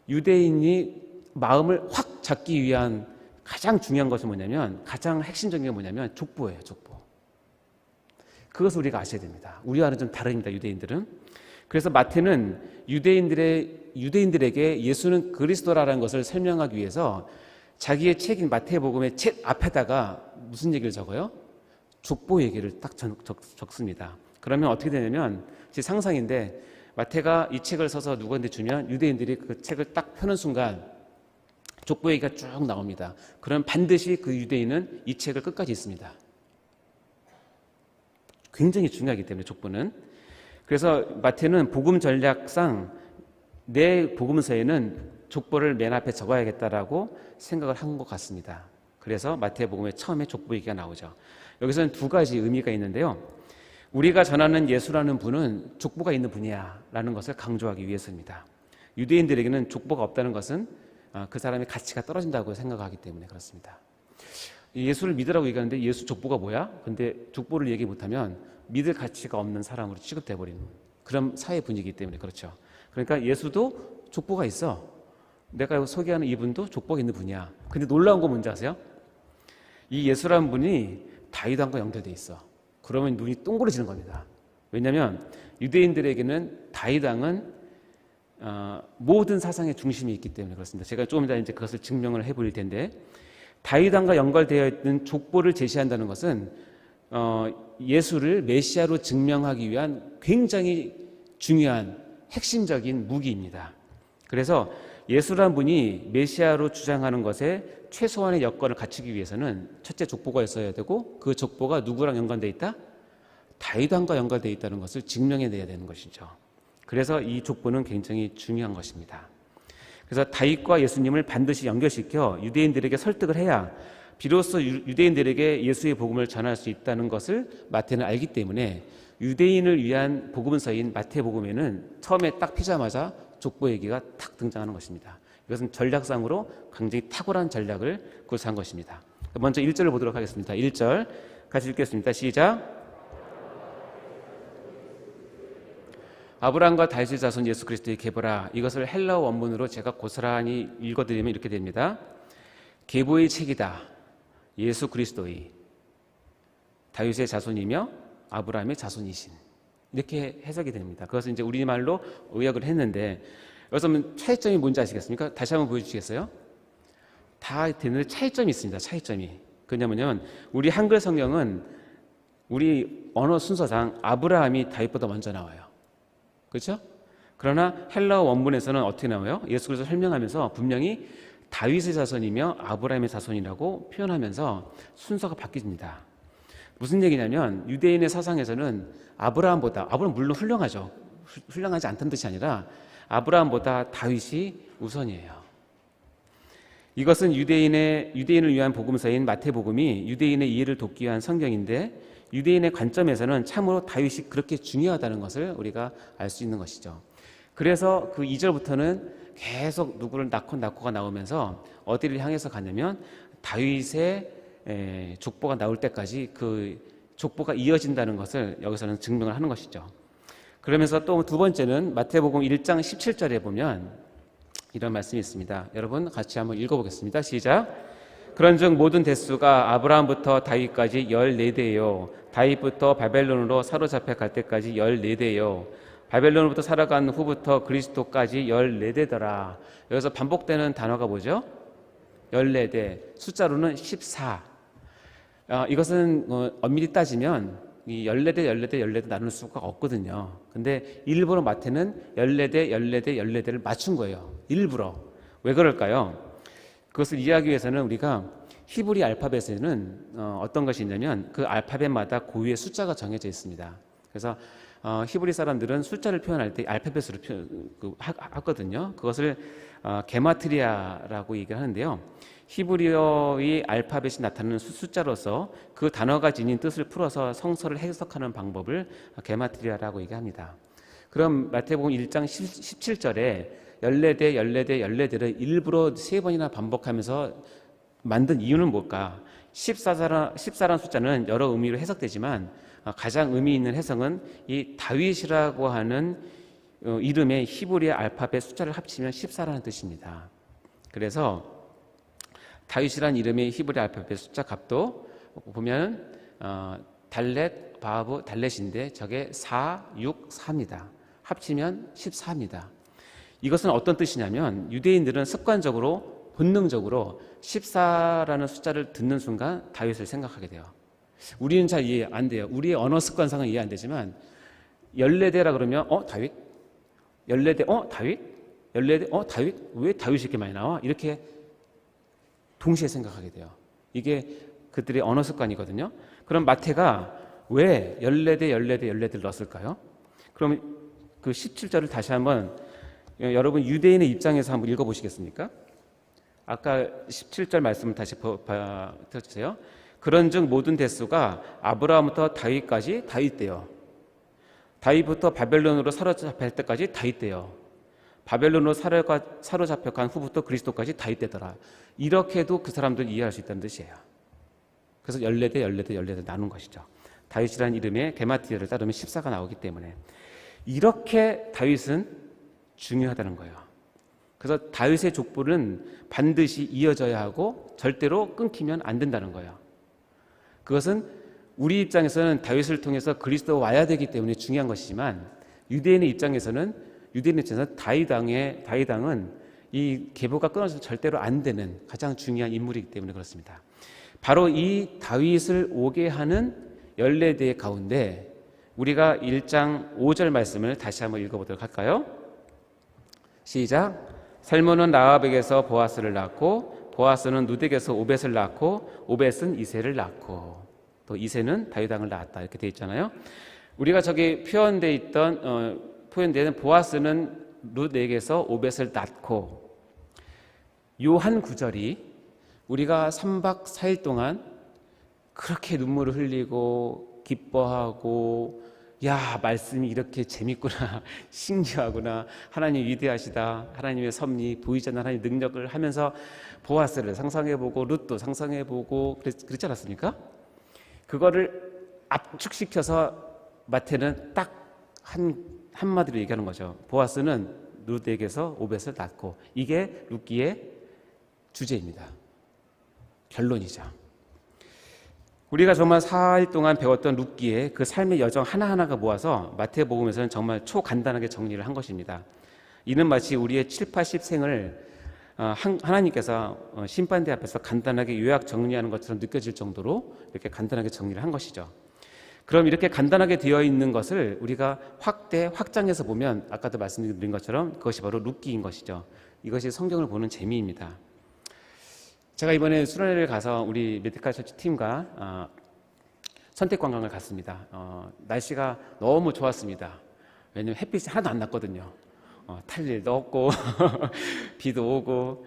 유대인이 마음을 확 잡기 위한 가장 중요한 것은 뭐냐면, 가장 핵심적인 게 뭐냐면 족보예요. 족보. 그것을 우리가 아셔야 됩니다. 우리와는 좀 다릅니다. 유대인들은. 그래서 마태는 유대인들에게 예수는 그리스도라는 것을 설명하기 위해서 자기의 책인 마태복음의 책 앞에다가 무슨 얘기를 적어요? 족보 얘기를 딱 적습니다. 그러면 어떻게 되냐면, 제 상상인데, 마태가 이 책을 써서 누구한테 주면 유대인들이 그 책을 딱 펴는 순간 족보 얘기가 쭉 나옵니다. 그럼 반드시 그 유대인은 이 책을 끝까지 읽습니다. 굉장히 중요하기 때문에 족보는. 그래서 마태는 복음 전략상 내 복음서에는 족보를 맨 앞에 적어야겠다라고 생각을 한 것 같습니다. 그래서 마태복음의 처음에 족보 얘기가 나오죠. 여기서는 두 가지 의미가 있는데요. 우리가 전하는 예수라는 분은 족보가 있는 분이야 라는 것을 강조하기 위해서입니다. 유대인들에게는 족보가 없다는 것은 그 사람의 가치가 떨어진다고 생각하기 때문에 그렇습니다. 예수를 믿으라고 얘기하는데 예수 족보가 뭐야? 근데 족보를 얘기 못하면 믿을 가치가 없는 사람으로 취급돼 버리는 그런 사회 분위기이기 때문에 그렇죠. 그러니까 예수도 족보가 있어. 내가 소개하는 이분도 족보가 있는 분이야. 근데 놀라운 건 뭔지 아세요? 이 예수라는 분이 다윗 왕과 연결돼 있어. 그러면 눈이 동그래지는 겁니다. 왜냐하면 유대인들에게는 다윗 왕은 모든 사상의 중심이 있기 때문에 그렇습니다. 제가 조금 이따 이제 그것을 증명을 해볼 텐데, 다윗 왕과 연결되어 있는 족보를 제시한다는 것은 예수를 메시아로 증명하기 위한 굉장히 중요한 핵심적인 무기입니다. 그래서 예수란 분이 메시아로 주장하는 것에 최소한의 여건을 갖추기 위해서는 첫째 족보가 있어야 되고, 그 족보가 누구랑 연관되어 있다? 다윗 왕과 연관되어 있다는 것을 증명해내야 되는 것이죠. 그래서 이 족보는 굉장히 중요한 것입니다. 그래서 다윗과 예수님을 반드시 연결시켜 유대인들에게 설득을 해야 비로소 유대인들에게 예수의 복음을 전할 수 있다는 것을 마태는 알기 때문에 유대인을 위한 복음서인 마태복음에는 처음에 딱 피자마자 족보 얘기가 탁 등장하는 것입니다. 이것은 전략상으로 굉장히 탁월한 전략을 구사한 것입니다. 먼저 1절을 보도록 하겠습니다. 1절 같이 읽겠습니다. 시작. 아브라함과 다윗의 자손 예수 그리스도의 계보라. 이것을 헬라어 원문으로 제가 고스란히 읽어드리면 이렇게 됩니다. 계보의 책이다. 예수 그리스도의 다윗의 자손이며 아브라함의 자손이신. 이렇게 해석이 됩니다. 그것은 이제 우리말로 의역을 했는데, 여기서 차이점이 뭔지 아시겠습니까? 다시 한번 보여주시겠어요? 다 되는데 차이점이 있습니다. 차이점이. 그냐면 우리 한글 성경은 우리 언어 순서상 아브라함이 다윗보다 먼저 나와요. 그렇죠? 그러나 헬라어 원문에서는 어떻게 나와요? 예수 그리스도를 설명하면서 분명히 다윗의 자손이며 아브라함의 자손이라고 표현하면서 순서가 바뀝니다. 무슨 얘기냐면 유대인의 사상에서는 아브라함 물론 훌륭하죠. 훌륭하지 않다는 뜻이 아니라 아브라함보다 다윗이 우선이에요. 이것은 유대인을 위한 복음서인 마태복음이 유대인의 이해를 돕기 위한 성경인데, 유대인의 관점에서는 참으로 다윗이 그렇게 중요하다는 것을 우리가 알 수 있는 것이죠. 그래서 그 2절부터는 계속 누구를 낳고가 나오면서 어디를 향해서 가냐면 다윗의 족보가 나올 때까지 그 족보가 이어진다는 것을 여기서는 증명을 하는 것이죠. 그러면서 또 두 번째는 마태복음 1장 17절에 보면 이런 말씀이 있습니다. 여러분 같이 한번 읽어보겠습니다. 시작. 그런즉 모든 대수가 아브라함부터 다윗까지 14대요. 다윗부터 바벨론으로 사로잡혀 갈 때까지 14대요. 바벨론으로부터 살아간 후부터 그리스도까지 14대더라. 여기서 반복되는 단어가 뭐죠? 14대. 숫자로는 14. 이것은 엄밀히 따지면 이 14대 나눌 수가 없거든요. 근데 일부러 마태는 14대를 맞춘 거예요. 일부러. 왜 그럴까요? 그것을 이해하기 위해서는 우리가 히브리 알파벳에는 어떤 것이 있냐면 그 알파벳마다 고유의 숫자가 정해져 있습니다. 그래서 히브리 사람들은 숫자를 표현할 때 알파벳으로 하거든요. 그것을 게마트리아라고 얘기를 하는데요. 히브리어의 알파벳이 나타나는 숫자로서 그 단어가 지닌 뜻을 풀어서 성서를 해석하는 방법을 게마트리아라고 얘기합니다. 그럼 마태복음 1장 17절에 14대, 14대, 14대를 일부러 3번이나 반복하면서 만든 이유는 뭘까? 14라는 숫자는 여러 의미로 해석되지만 가장 의미 있는 해석은 이 다윗이라고 하는 이름의 히브리 알파벳 숫자를 합치면 14라는 뜻입니다. 그래서 다윗이라는 이름의 히브리 알파벳 숫자 값도 보면 달렛, 바브, 달렛인데 저게 4, 6, 4입니다. 합치면 14입니다. 이것은 어떤 뜻이냐면 유대인들은 습관적으로 본능적으로 14라는 숫자를 듣는 순간 다윗을 생각하게 돼요. 우리는 잘 이해 안 돼요. 우리의 언어 습관상은 이해 안 되지만 14대라 그러면 다윗? 14대 다윗? 14대 다윗? 왜 다윗이 이렇게 많이 나와? 이렇게 동시에 생각하게 돼요. 이게 그들의 언어 습관이거든요. 그럼 마태가 왜 14대, 14대, 14대를 넣었을까요? 그럼 그 17절을 다시 한번 여러분 유대인의 입장에서 한번 읽어보시겠습니까? 아까 17절 말씀을 다시 펴주세요. 그런즉 모든 대수가 아브라함부터 다윗까지 다윗대요. 다윗부터 바벨론으로 사로잡힐 때까지 다윗대요. 바벨론으로 사로잡혀간 후부터 그리스도까지 다윗대더라. 이렇게도 그 사람들 이해할 수 있다는 뜻이에요. 그래서 14대, 14대, 14대 나눈 것이죠. 다윗이라는 이름의 게마트리아를 따르면 14가 나오기 때문에 이렇게 다윗은 중요하다는 거예요. 그래서 다윗의 족보는 반드시 이어져야 하고 절대로 끊기면 안 된다는 거예요. 그것은 우리 입장에서는 다윗을 통해서 그리스도가 와야 되기 때문에 중요한 것이지만 유대인의 입장에서는 다윗왕은 이 계보가 끊어져서 절대로 안 되는 가장 중요한 인물이기 때문에 그렇습니다. 바로 이 다윗을 오게 하는 14대 가운데 우리가 1장 5절 말씀을 다시 한번 읽어보도록 할까요? 시작. 살몬은 라합에게서 보아스를 낳고 보아스는 누덱에서 오벳을 낳고 오벳은 이새를 낳고 또 이새는 다윗왕을 낳았다 이렇게 돼 있잖아요. 우리가 저기 표현되는 보아스는 룻에게서 오벳을 낳고 요 한 구절이 우리가 3박 4일 동안 그렇게 눈물을 흘리고 기뻐하고 야 말씀이 이렇게 재밌구나 신기하구나 하나님 위대하시다 하나님의 섭리 보이지 않는 하나님의 능력을 하면서 보아스를 상상해보고 룻도 상상해보고 그랬지 않았습니까? 그거를 압축시켜서 마태는 딱 한마디로 얘기하는 거죠. 보아스는 룻에게서 오벳을 낳고 이게 룻기의 주제입니다. 결론이죠. 우리가 정말 4일 동안 배웠던 룻기의 그 삶의 여정 하나하나가 모아서 마태복음에서는 정말 초간단하게 정리를 한 것입니다. 이는 마치 우리의 7, 80생을 하나님께서 심판대 앞에서 간단하게 요약 정리하는 것처럼 느껴질 정도로 이렇게 간단하게 정리를 한 것이죠. 그럼 이렇게 간단하게 되어 있는 것을 우리가 확장해서 보면 아까도 말씀드린 것처럼 그것이 바로 룻기인 것이죠. 이것이 성경을 보는 재미입니다. 제가 이번에 수련회를 가서 우리 메디칼 처치 팀과 선택관광을 갔습니다. 날씨가 너무 좋았습니다. 왜냐하면 햇빛이 하나도 안 났거든요. 탈 일도 없고 비도 오고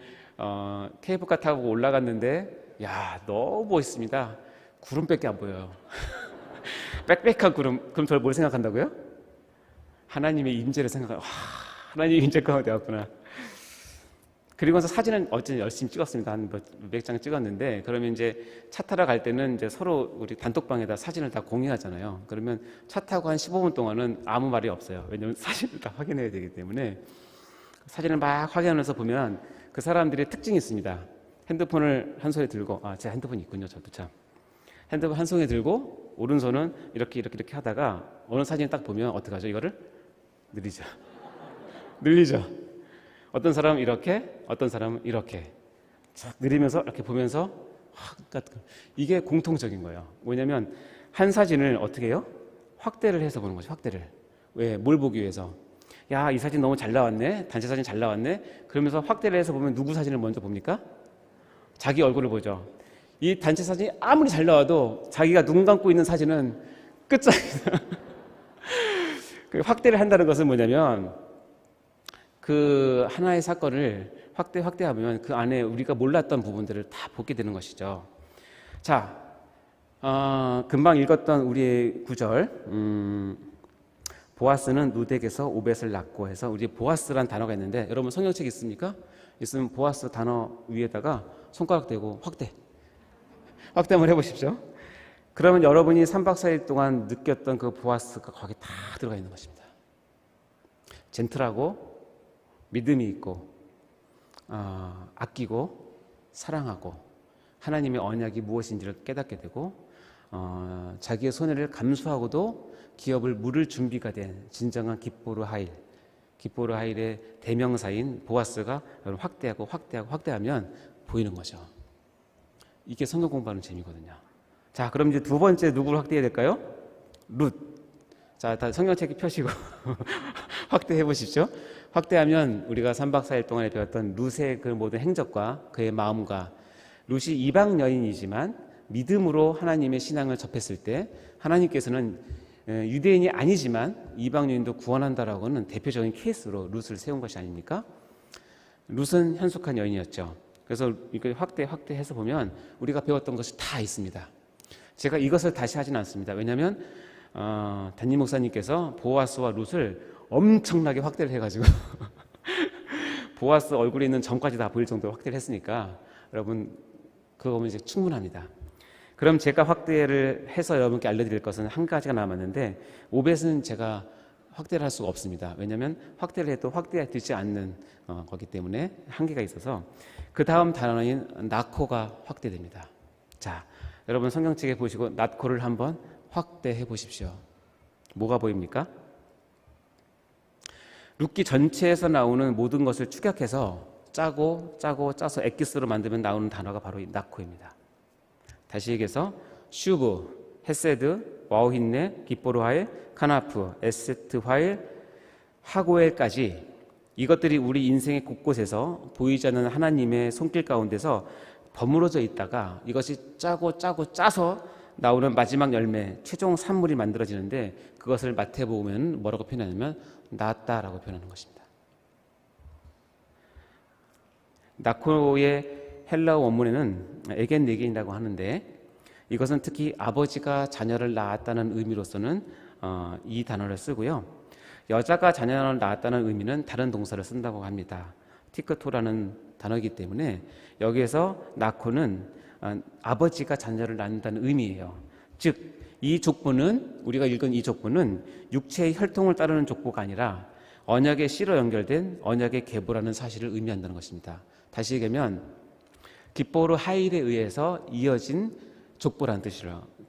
케이블카 타고 올라갔는데 야 너무 멋있습니다. 구름밖에 안 보여요. 빽빽한 구름. 그럼 저를 뭘 생각한다고요? 하나님의 임재를 생각하고 하나님의 임재 가운데 왔구나. 그리고서 사진은 어쨌든 열심히 찍었습니다. 한 몇 장 찍었는데 그러면 이제 차 타러 갈 때는 이제 서로 우리 단톡방에다 사진을 다 공유하잖아요. 그러면 차 타고 한 15분 동안은 아무 말이 없어요. 왜냐하면 사진을 다 확인해야 되기 때문에 사진을 막 확인하면서 보면 그 사람들의 특징이 있습니다. 핸드폰을 한 손에 들고 제 핸드폰이 있군요. 저도 참 핸드폰 한 손에 들고 오른손은 이렇게 하다가 어느 사진 딱 보면 어떡하죠? 이거를 늘리죠. 어떤 사람은 이렇게, 어떤 사람은 이렇게 느리면서 이렇게 보면서 이게 공통적인 거예요. 왜냐하면 한 사진을 어떻게 해요? 확대를 해서 보는 거죠. 확대를. 왜? 뭘 보기 위해서? 야, 이 사진 너무 잘 나왔네. 단체 사진 잘 나왔네. 그러면서 확대를 해서 보면 누구 사진을 먼저 봅니까? 자기 얼굴을 보죠. 이 단체 사진이 아무리 잘 나와도 자기가 눈 감고 있는 사진은 끝장이다. 그 확대를 한다는 것은 뭐냐면 그 하나의 사건을 확대하면 그 안에 우리가 몰랐던 부분들을 다 보게 되는 것이죠. 자, 금방 읽었던 우리의 구절, 보아스는 루덱에서 오벳을 낳고 해서 우리 보아스란 단어가 있는데 여러분 성경책 있습니까? 있으면 보아스 단어 위에다가 손가락 대고 확대 한번 해보십시오. 그러면 여러분이 3박 4일 동안 느꼈던 그 보아스가 거기 다 들어가 있는 것입니다. 젠틀하고 믿음이 있고 아끼고 사랑하고 하나님의 언약이 무엇인지를 깨닫게 되고 자기의 손해를 감수하고도 기업을 물을 준비가 된 진정한 기포르 하일의 대명사인 보아스가 확대하면 보이는 거죠. 이게 성경 공부하는 재미거든요. 자, 그럼 이제 두 번째 누구를 확대해야 될까요? 룻. 자, 다 성경책 펴시고 확대해 보십시오. 확대하면 우리가 3박 4일 동안에 배웠던 룻의 그 모든 행적과 그의 마음과 룻이 이방 여인이지만 믿음으로 하나님의 신앙을 접했을 때 하나님께서는 유대인이 아니지만 이방 여인도 구원한다라고는 대표적인 케이스로 룻을 세운 것이 아닙니까? 룻은 현숙한 여인이었죠. 그래서 이걸 확대해서 보면 우리가 배웠던 것이 다 있습니다. 제가 이것을 다시 하진 않습니다. 왜냐하면 담임 목사님께서 보아스와 룻을 엄청나게 확대를 해가지고 보아스 얼굴에 있는 점까지 다 보일 정도로 확대를 했으니까 여러분 그거 보면 이제 충분합니다. 그럼 제가 확대를 해서 여러분께 알려드릴 것은 한 가지가 남았는데 오벳은 제가 확대를 할 수가 없습니다. 왜냐하면 확대를 해도 확대되지 않는 거기 때문에 한계가 있어서 그 다음 단어인 나코가 확대됩니다. 자, 여러분 성경책에 보시고 나코를 한번 확대해 보십시오. 뭐가 보입니까? 룻기 전체에서 나오는 모든 것을 축약해서 짜서 엑기스로 만들면 나오는 단어가 바로 이 나코입니다. 다시 얘기해서 슈브, 헤세드, 와우힌네, 기포르하일, 카나프, 에세트화일, 하고엘까지 이것들이 우리 인생의 곳곳에서 보이지 않는 하나님의 손길 가운데서 버무러져 있다가 이것이 짜서 나오는 마지막 열매, 최종 산물이 만들어지는데 그것을 마태복음에는 뭐라고 표현하냐면 낳았다라고 표현하는 것입니다. 나코의 헬라어 원문에는 에겐네겐이라고 하는데 이것은 특히 아버지가 자녀를 낳았다는 의미로서는 이 단어를 쓰고요. 여자가 자녀를 낳았다는 의미는 다른 동사를 쓴다고 합니다. 티크토라는 단어이기 때문에 여기에서 나코는 아버지가 자녀를 낳는다는 의미예요. 즉 이 족보는 우리가 읽은 이 족보는 육체의 혈통을 따르는 족보가 아니라 언약의 씨로 연결된 언약의 계보라는 사실을 의미한다는 것입니다. 다시 얘기하면 기포르 하일에 의해서 이어진 족보라는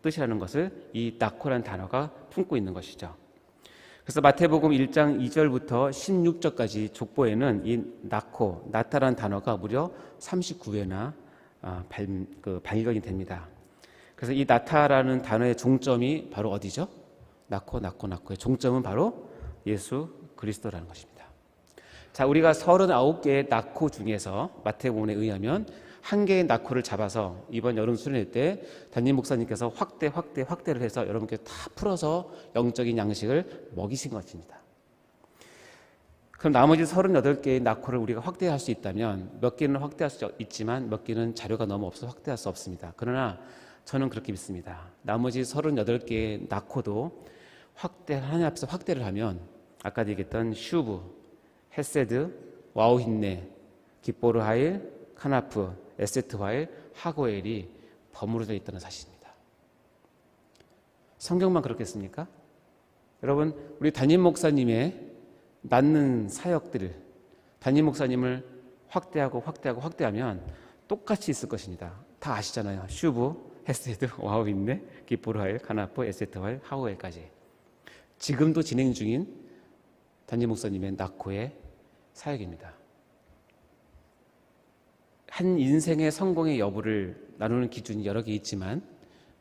뜻이라는 것을 이 나코라는 단어가 품고 있는 것이죠. 그래서 마태복음 1장 2절부터 16절까지 족보에는 이 나타라는 단어가 무려 39회나 발견이 됩니다. 그래서 이 나타라는 단어의 종점이 바로 어디죠? 나코의 종점은 바로 예수 그리스도라는 것입니다. 자, 우리가 39개의 나코 중에서 마태복음에 의하면 한 개의 나코를 잡아서 이번 여름 수련회 때 담임 목사님께서 확대를 해서 여러분께 다 풀어서 영적인 양식을 먹이신 것입니다. 그럼 나머지 38개의 나코를 우리가 확대할 수 있다면 몇 개는 확대할 수 있지만 몇 개는 자료가 너무 없어서 확대할 수 없습니다. 그러나 저는 그렇게 믿습니다. 나머지 38개의 나코도 하나님 앞에서 확대를 하면 아까 얘기했던 슈브, 헤세드, 와우힌네, 기포르 하일, 카나프, 에세트화일, 하고엘이 버무려져 있다는 사실입니다. 성경만 그렇겠습니까? 여러분, 우리 담임 목사님의 낳는 사역들을 담임 목사님을 확대하면 똑같이 있을 것입니다. 다 아시잖아요. 슈브, 헤세드, 와우힌네, 기포르 하일, 카나프, 에세트화일, 하고엘까지 지금도 진행 중인 담임 목사님의 나코의 사역입니다. 한 인생의 성공의 여부를 나누는 기준이 여러 개 있지만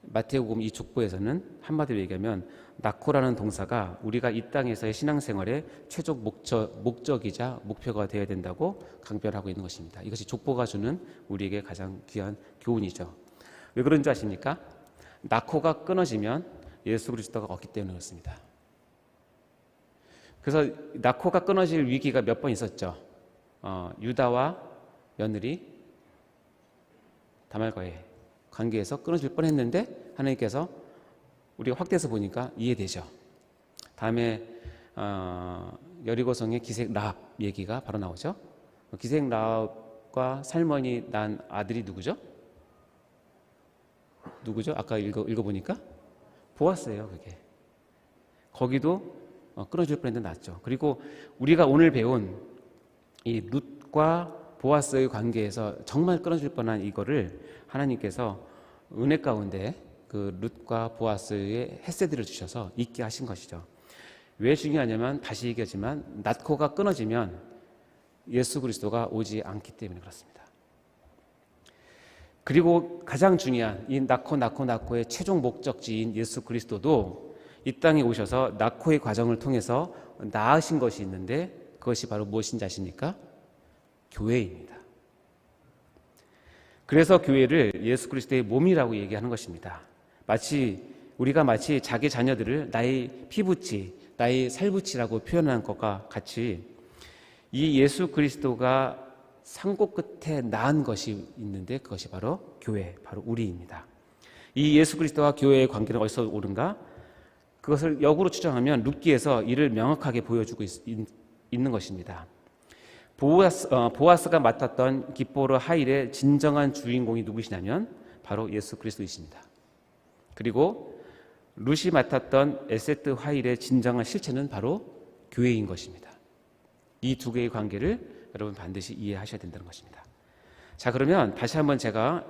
마태복음 이 족보에서는 한마디로 얘기하면 나코라는 동사가 우리가 이 땅에서의 신앙생활의 최종 목적이자 목표가 되어야 된다고 강변하고 있는 것입니다. 이것이 족보가 주는 우리에게 가장 귀한 교훈이죠. 왜 그런 줄 아십니까? 나코가 끊어지면 예수 그리스도가 없기 때문에 그렇습니다. 그래서 낙호가 끊어질 위기가 몇 번 있었죠. 유다와 며느리 다말과의 관계에서 끊어질 뻔했는데 하나님께서 우리가 확대해서 보니까 이해되죠. 다음에 여리고성의 기생 라합 얘기가 바로 나오죠. 기생 라합과 살머니 난 아들이 누구죠? 아까 읽어보니까 보았어요. 그게 거기도 끊어질 뻔했는데 낫죠. 그리고 우리가 오늘 배운 이 룻과 보아스의 관계에서 정말 끊어질 뻔한 이거를 하나님께서 은혜 가운데 그 룻과 보아스의 헤세드를 주셔서 있게 하신 것이죠. 왜 중요하냐면 다시 얘기하지만 낙호가 끊어지면 예수 그리스도가 오지 않기 때문에 그렇습니다. 그리고 가장 중요한 이 낙호의 최종 목적지인 예수 그리스도도 이 땅에 오셔서 낙호의 과정을 통해서 낳으신 것이 있는데 그것이 바로 무엇인지 아십니까? 교회입니다. 그래서 교회를 예수 그리스도의 몸이라고 얘기하는 것입니다. 우리가 마치 자기 자녀들을 나의 피부치, 나의 살부치라고 표현한 것과 같이 이 예수 그리스도가 산고 끝에 낳은 것이 있는데 그것이 바로 교회, 바로 우리입니다. 이 예수 그리스도와 교회의 관계는 어디서 오른가? 그것을 역으로 추정하면 룻기에서 이를 명확하게 보여주고 있는 것입니다. 보아스가 맡았던 기포르 하일의 진정한 주인공이 누구시냐면 바로 예수 그리스도이십니다. 그리고 룻이 맡았던 에세트 하일의 진정한 실체는 바로 교회인 것입니다. 이 두 개의 관계를 여러분 반드시 이해하셔야 된다는 것입니다. 자, 그러면 다시 한번 제가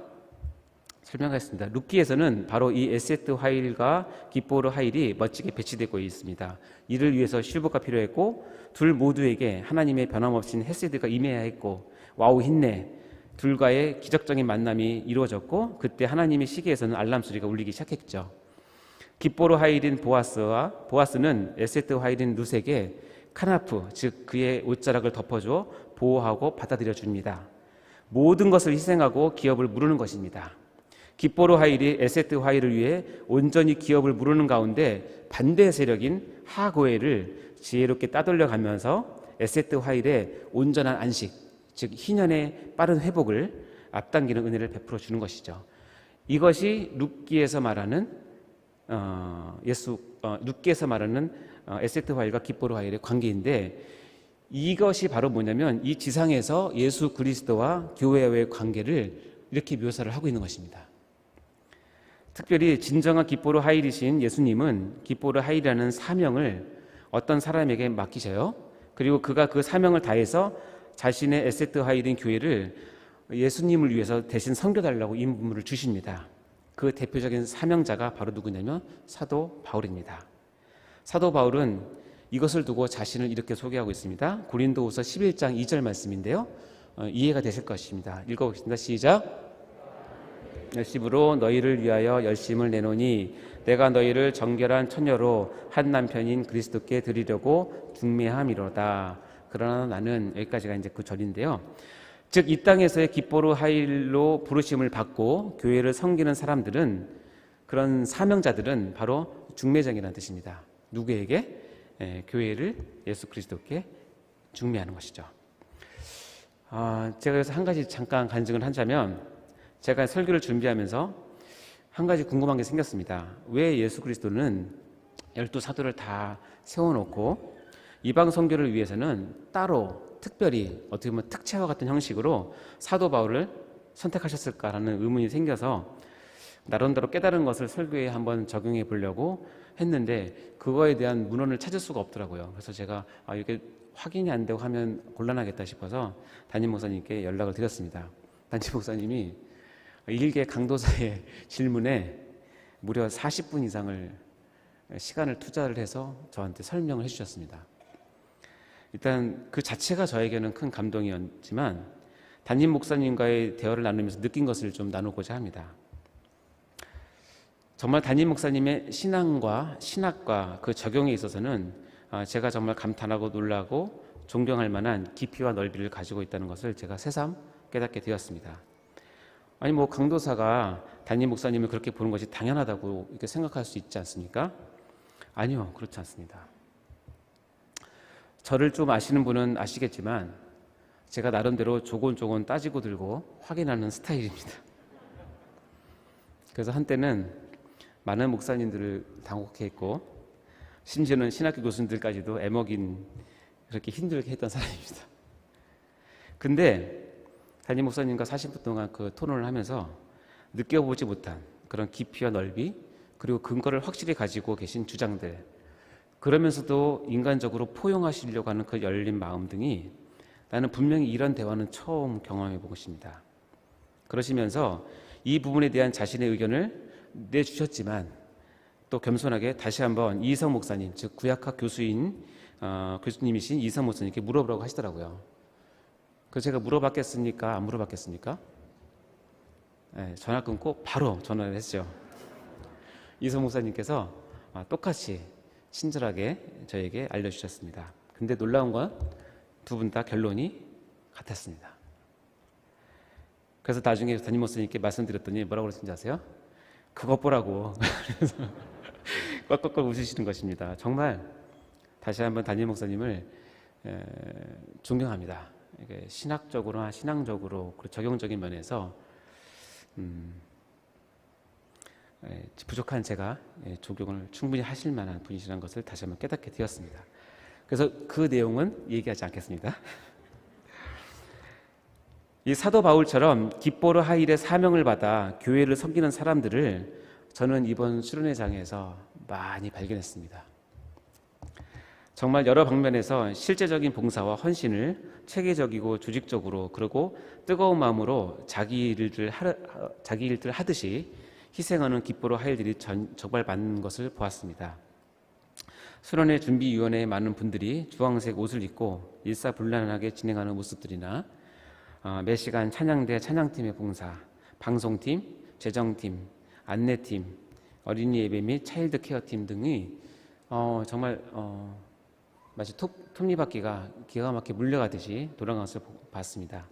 설명하겠습니다. 룻기에서는 바로 이 에세트 하일과 기포르 하일이 멋지게 배치되고 있습니다. 이를 위해서 슈브가 필요했고 둘 모두에게 하나님의 변함없인 헤세드가 임해야 했고 와우 힘내 둘과의 기적적인 만남이 이루어졌고 그때 하나님의 시계에서는 알람 소리가 울리기 시작했죠. 기포르 하일인 보아스는 에세트 하일인 룻에게 카나프 즉 그의 옷자락을 덮어줘 보호하고 받아들여 줍니다. 모든 것을 희생하고 기업을 무르는 것입니다. 기포르 하일이 에세트 하일을 위해 온전히 기업을 무르는 가운데 반대 세력인 하고엘을 지혜롭게 따돌려가면서 에세트 하일의 온전한 안식, 즉 희년의 빠른 회복을 앞당기는 은혜를 베풀어 주는 것이죠. 이것이 룻기에서 말하는 에세트 하일과 기포르 하일의 관계인데 이것이 바로 뭐냐면 이 지상에서 예수 그리스도와 교회와의 관계를 이렇게 묘사를 하고 있는 것입니다. 특별히 진정한 기포르 하일이신 예수님은 기포르 하일이라는 사명을 어떤 사람에게 맡기셔요. 그리고 그가 그 사명을 다해서 자신의 에세트 하일인 교회를 예수님을 위해서 대신 섬겨달라고 임무를 주십니다. 그 대표적인 사명자가 바로 누구냐면 사도 바울입니다. 사도 바울은 이것을 두고 자신을 이렇게 소개하고 있습니다. 고린도후서 11장 2절 말씀인데요. 이해가 되실 것입니다. 읽어보겠습니다. 시작. 열심으로 너희를 위하여 열심을 내노니 내가 너희를 정결한 처녀로 한 남편인 그리스도께 드리려고 중매함이로다. 그러나 나는 여기까지가 이제 그 절인데요. 즉 이 땅에서의 기포르 하일로 부르심을 받고 교회를 섬기는 사람들은 그런 사명자들은 바로 중매장이라는 뜻입니다. 누구에게? 교회를 예수 그리스도께 중매하는 것이죠. 제가 여기서 한 가지 잠깐 간증을 하자면 제가 설교를 준비하면서 한 가지 궁금한 게 생겼습니다. 왜 예수 그리스도는 12사도를 다 세워놓고 이방 선교를 위해서는 따로 특별히 어떻게 보면 특채와 같은 형식으로 사도 바울을 선택하셨을까라는 의문이 생겨서 나름대로 깨달은 것을 설교에 한번 적용해 보려고 했는데 그거에 대한 문헌을 찾을 수가 없더라고요. 그래서 제가 이게 확인이 안 되고 하면 곤란하겠다 싶어서 담임 목사님께 연락을 드렸습니다. 담임 목사님이 일개 강도사의 질문에 무려 40분 이상을 시간을 투자를 해서 저한테 설명을 해주셨습니다. 일단 그 자체가 저에게는 큰 감동이었지만 담임 목사님과의 대화를 나누면서 느낀 것을 좀 나누고자 합니다. 정말 담임 목사님의 신앙과 신학과 그 적용에 있어서는 제가 정말 감탄하고 놀라고 존경할 만한 깊이와 넓이를 가지고 있다는 것을 제가 새삼 깨닫게 되었습니다. 아니 강도사가 담임 목사님을 그렇게 보는 것이 당연하다고 이렇게 생각할 수 있지 않습니까? 아니요, 그렇지 않습니다. 저를 좀 아시는 분은 아시겠지만 제가 나름대로 조곤조곤 따지고 들고 확인하는 스타일입니다. 그래서 한때는 많은 목사님들을 당혹해 했고 심지어는 신학교 교수님들까지도 애먹인 그렇게 힘들게 했던 사람입니다. 근데 담임 목사님과 40분 동안 그 토론을 하면서 느껴보지 못한 그런 깊이와 넓이, 그리고 근거를 확실히 가지고 계신 주장들, 그러면서도 인간적으로 포용하시려고 하는 그 열린 마음 등이 나는 분명히 이런 대화는 처음 경험해 본 것입니다. 그러시면서 이 부분에 대한 자신의 의견을 내주셨지만 또 겸손하게 다시 한번 이성 목사님, 즉 구약학 교수님이신 이성 목사님께 물어보라고 하시더라고요. 그래서 제가 물어봤겠습니까? 안 물어봤겠습니까? 네, 전화 끊고 바로 전화를 했죠. 이성 목사님께서 똑같이 친절하게 저에게 알려주셨습니다. 근데 놀라운 건 두 분 다 결론이 같았습니다. 그래서 나중에 담임 목사님께 말씀드렸더니 뭐라고 그러신지 아세요? 그것 보라고. 그래서 꽉꽉꽉 웃으시는 것입니다. 정말 다시 한번 담임 목사님을 존경합니다. 신학적으로나 신앙적으로 그리고 적용적인 면에서 부족한 제가 존경을 충분히 하실 만한 분이시라는 것을 다시 한번 깨닫게 되었습니다. 그래서 그 내용은 얘기하지 않겠습니다. 이 사도 바울처럼 기뻐로 하일의 사명을 받아 교회를 섬기는 사람들을 저는 이번 수련회장에서 많이 발견했습니다. 정말 여러 방면에서 실제적인 봉사와 헌신을 체계적이고 조직적으로, 그리고 뜨거운 마음으로 자기 일들 하듯이 희생하는 기뻐로 하일들이 적발받는 것을 보았습니다. 수련회 준비위원회에 많은 분들이 주황색 옷을 입고 일사불란하게 진행하는 모습들이나 매 시간 찬양대 찬양팀의 봉사, 방송팀, 재정팀, 안내팀, 어린이 예배 및 차일드 케어팀 등이 정말 마치 톱니바퀴가 기가 막히게 물려가듯이 돌아간 것을 봤습니다.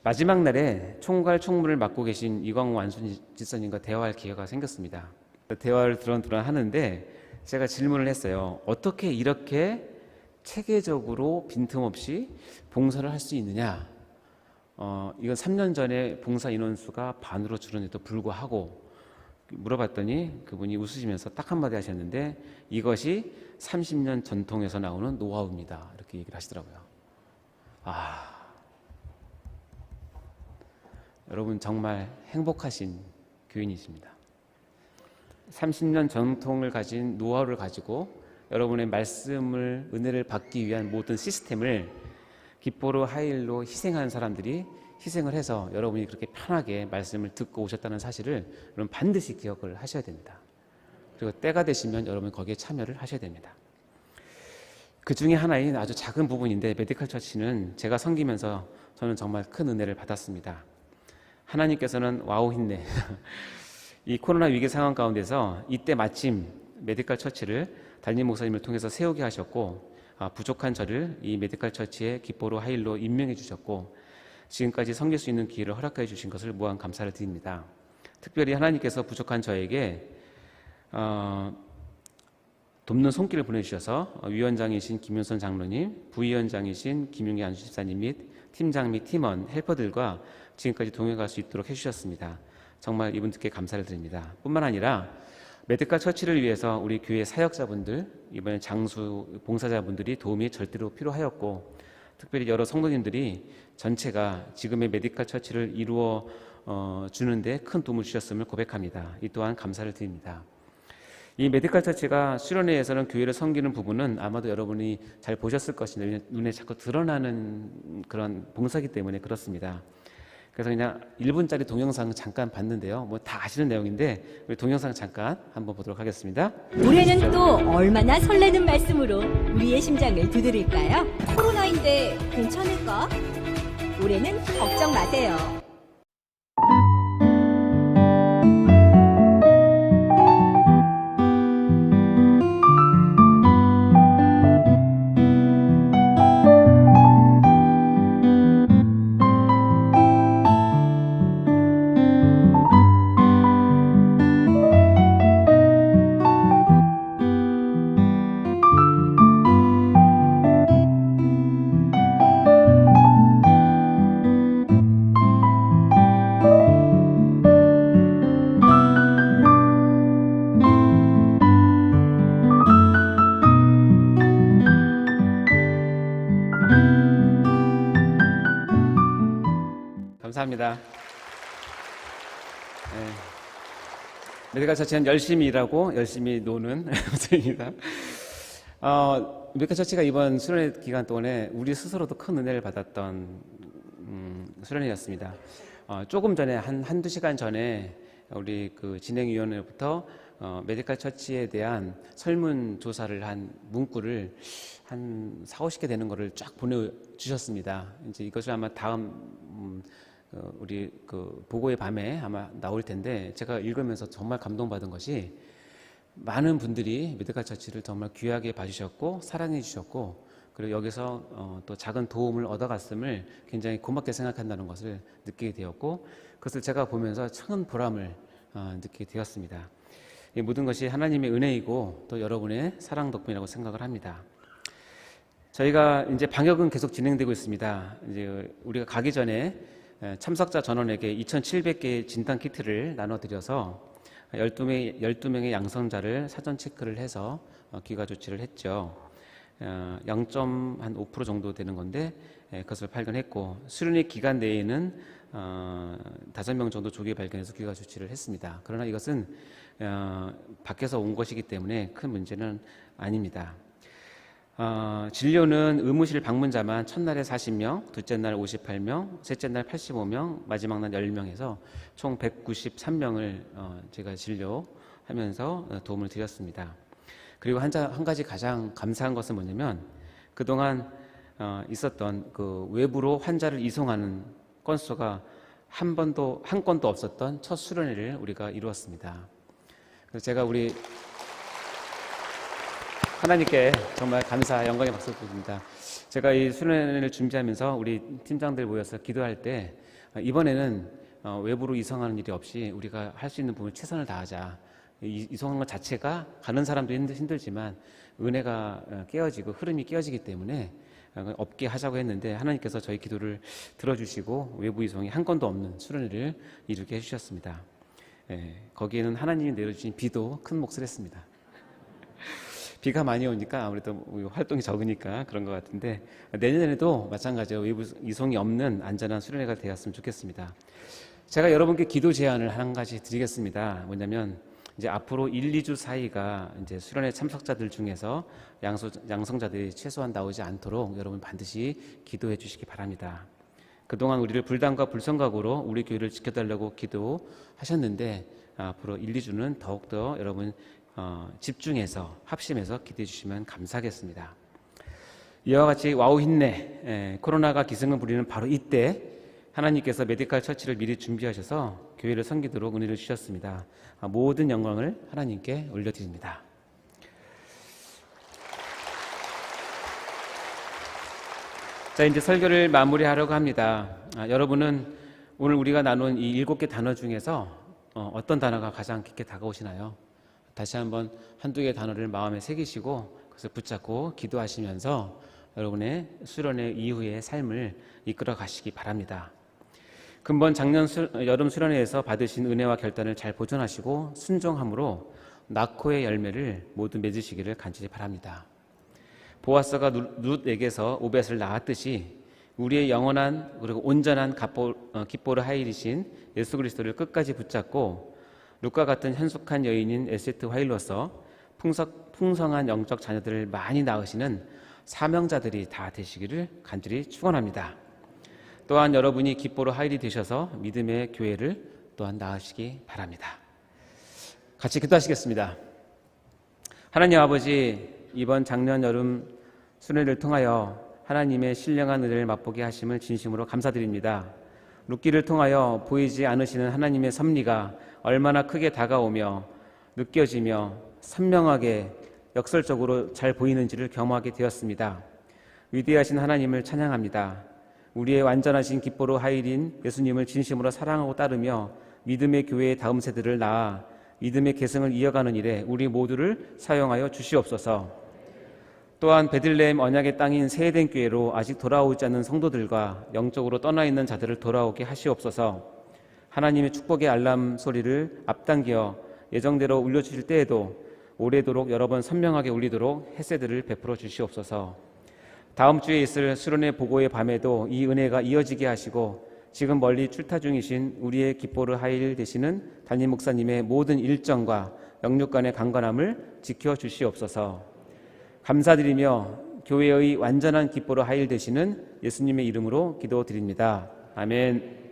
마지막 날에 총괄 총무를 맡고 계신 이광호 안순 집사님과 대화할 기회가 생겼습니다. 대화를 두런두런 하는데 제가 질문을 했어요. 어떻게 이렇게 체계적으로 빈틈없이 봉사를 할 수 있느냐? 이건 3년 전에 봉사 인원수가 반으로 줄었는데도 불구하고 물어봤더니 그분이 웃으시면서 딱 한마디 하셨는데 이것이 30년 전통에서 나오는 노하우입니다. 이렇게 얘기를 하시더라고요. 여러분 정말 행복하신 교인이십니다. 30년 전통을 가진 노하우를 가지고 여러분의 말씀을, 은혜를 받기 위한 모든 시스템을 기뻐로 하일로 희생하는 사람들이 희생을 해서 여러분이 그렇게 편하게 말씀을 듣고 오셨다는 사실을 여러분 반드시 기억을 하셔야 됩니다. 그리고 때가 되시면 여러분 거기에 참여를 하셔야 됩니다. 그 중에 하나인 아주 작은 부분인데 메디컬 처치는 제가 섬기면서 저는 정말 큰 은혜를 받았습니다. 하나님께서는 와우 힘내 이 코로나 위기 상황 가운데서 이때 마침 메디컬 처치를 담임 목사님을 통해서 세우게 하셨고 부족한 저를 이 메디컬 처치의 기뻐로 하일로 임명해 주셨고 지금까지 섬길 수 있는 기회를 허락해 주신 것을 무한 감사를 드립니다. 특별히 하나님께서 부족한 저에게 돕는 손길을 보내주셔서 위원장이신 김윤선 장로님, 부위원장이신 김용희 안수집사님 및 팀장 및 팀원, 헬퍼들과 지금까지 동행할 수 있도록 해주셨습니다. 정말 이분들께 감사를 드립니다. 뿐만 아니라 메디컬 처치를 위해서 우리 교회 사역자분들, 이번에 장수 봉사자분들이 도움이 절대로 필요하였고 특별히 여러 성도님들이 전체가 지금의 메디컬 처치를 이루어 주는데 큰 도움을 주셨음을 고백합니다. 이 또한 감사를 드립니다. 이 메디컬 처치가 수련회에서는 교회를 섬기는 부분은 아마도 여러분이 잘 보셨을 것인데 눈에 자꾸 드러나는 그런 봉사기 때문에 그렇습니다. 그래서 그냥 1분짜리 동영상 잠깐 봤는데요. 뭐 다 아시는 내용인데 우리 동영상 잠깐 한번 보도록 하겠습니다. 올해는 또 얼마나 설레는 말씀으로 우리의 심장을 두드릴까요? 코로나인데 괜찮을까? 올해는 걱정 마세요. 감사합니다. 네. 메디컬 처치는 열심히 일하고 열심히 노는 목사입니다. 메디컬 처치가 이번 수련회 기간 동안에 우리 스스로도 큰 은혜를 받았던 수련회였습니다. 조금 전에 한두 시간 전에 우리 그 진행위원회부터 메디컬 처치에 대한 설문조사를 한 문구를 한 40-50개 되는 거를 쫙 보내주셨습니다. 이제 이것을 아마 다음 우리 그 보고의 밤에 아마 나올 텐데, 제가 읽으면서 정말 감동받은 것이 많은 분들이 메디컬 처치를 정말 귀하게 봐주셨고 사랑해 주셨고, 그리고 여기서 또 작은 도움을 얻어갔음을 굉장히 고맙게 생각한다는 것을 느끼게 되었고, 그것을 제가 보면서 큰 보람을 느끼게 되었습니다. 이 모든 것이 하나님의 은혜이고 또 여러분의 사랑 덕분이라고 생각을 합니다. 저희가 이제 방역은 계속 진행되고 있습니다. 이제 우리가 가기 전에 참석자 전원에게 2,700개의 진단 키트를 나눠드려서 12명의 양성자를 사전 체크를 해서 귀가 조치를 했죠. 0.5% 정도 되는 건데 그것을 발견했고, 수련회 기간 내에는 5명 정도 조기에 발견해서 귀가 조치를 했습니다. 그러나 이것은 밖에서 온 것이기 때문에 큰 문제는 아닙니다. 진료는 의무실 방문자만 첫날에 40명, 둘째 날 58명, 셋째 날 85명, 마지막 날 10명에서 총 193명을 제가 진료하면서 도움을 드렸습니다. 그리고 한 가지 가장 감사한 것은 뭐냐면, 그동안 있었던 그 외부로 환자를 이송하는 건수가 한 건도 없었던 첫 수련회를 우리가 이루었습니다. 그래서 제가 우리 하나님께 정말 감사, 영광의 박수를 드립니다. 제가 이 수련회를 준비하면서 우리 팀장들 모여서 기도할 때, 이번에는 외부로 이송하는 일이 없이 우리가 할 수 있는 부분 최선을 다하자. 이송하는 것 자체가 가는 사람도 힘들지만 은혜가 깨어지고 흐름이 깨어지기 때문에 없게 하자고 했는데, 하나님께서 저희 기도를 들어주시고 외부 이송이 한 건도 없는 수련회를 이루게 해주셨습니다. 거기에는 하나님이 내려주신 비도 큰 몫을 했습니다. 비가 많이 오니까 아무래도 활동이 적으니까 그런 것 같은데, 내년에도 마찬가지로 외부 이송이 없는 안전한 수련회가 되었으면 좋겠습니다. 제가 여러분께 기도 제안을 한 가지 드리겠습니다. 뭐냐면, 이제 앞으로 1-2주 사이가 이제 수련회 참석자들 중에서 양성자들이 최소한 나오지 않도록 여러분 반드시 기도해 주시기 바랍니다. 그동안 우리를 불당과 불성각으로 우리 교회를 지켜달라고 기도하셨는데, 앞으로 1-2주는 더욱더 여러분 집중해서 합심해서 기도해 주시면 감사하겠습니다. 이와 같이 와우 힘내, 코로나가 기승을 부리는 바로 이때 하나님께서 메디컬 처치를 미리 준비하셔서 교회를 섬기도록 은혜를 주셨습니다. 모든 영광을 하나님께 올려드립니다. 자, 이제 설교를 마무리하려고 합니다. 여러분은 오늘 우리가 나눈 이 7개 단어 중에서 어떤 단어가 가장 깊게 다가오시나요? 다시 한번 한두 개의 단어를 마음에 새기시고 그것을 붙잡고 기도하시면서 여러분의 수련회 이후의 삶을 이끌어 가시기 바랍니다. 금번 작년 여름 수련회에서 받으신 은혜와 결단을 잘 보존하시고 순종함으로 낙호의 열매를 모두 맺으시기를 간절히 바랍니다. 보아스가 룻에게서 오벳을 낳았듯이 우리의 영원한 그리고 온전한 깃보르 하일이신 예수 그리스도를 끝까지 붙잡고 룻과 같은 현숙한 여인인 에스테트 화일로서 풍성한 영적 자녀들을 많이 낳으시는 사명자들이 다 되시기를 간절히 축원합니다. 또한 여러분이 깃보르 하일이 되셔서 믿음의 교회를 또한 낳으시기 바랍니다. 같이 기도하시겠습니다. 하나님 아버지, 이번 작년 여름 수련회를 통하여 하나님의 신령한 은혜를 맛보게 하심을 진심으로 감사드립니다. 룻기를 통하여 보이지 않으시는 하나님의 섭리가 얼마나 크게 다가오며 느껴지며 선명하게 역설적으로 잘 보이는지를 경험하게 되었습니다. 위대하신 하나님을 찬양합니다. 우리의 완전하신 깃보르 하일인 예수님을 진심으로 사랑하고 따르며 믿음의 교회의 다음 세대를 낳아 믿음의 계승을 이어가는 일에 우리 모두를 사용하여 주시옵소서. 또한 베들레헴 언약의 땅인 새 에덴 교회로 아직 돌아오지 않는 성도들과 영적으로 떠나 있는 자들을 돌아오게 하시옵소서. 하나님의 축복의 알람 소리를 앞당겨 예정대로 울려주실 때에도 오래도록 여러 번 선명하게 울리도록 햇새들을 베풀어 주시옵소서. 다음 주에 있을 수련회 보고의 밤에도 이 은혜가 이어지게 하시고 지금 멀리 출타 중이신 우리의 기뻐르 하일 되시는 담임 목사님의 모든 일정과 영육간의 강건함을 지켜주시옵소서. 감사드리며 교회의 완전한 기뻐르 하일 되시는 예수님의 이름으로 기도드립니다. 아멘.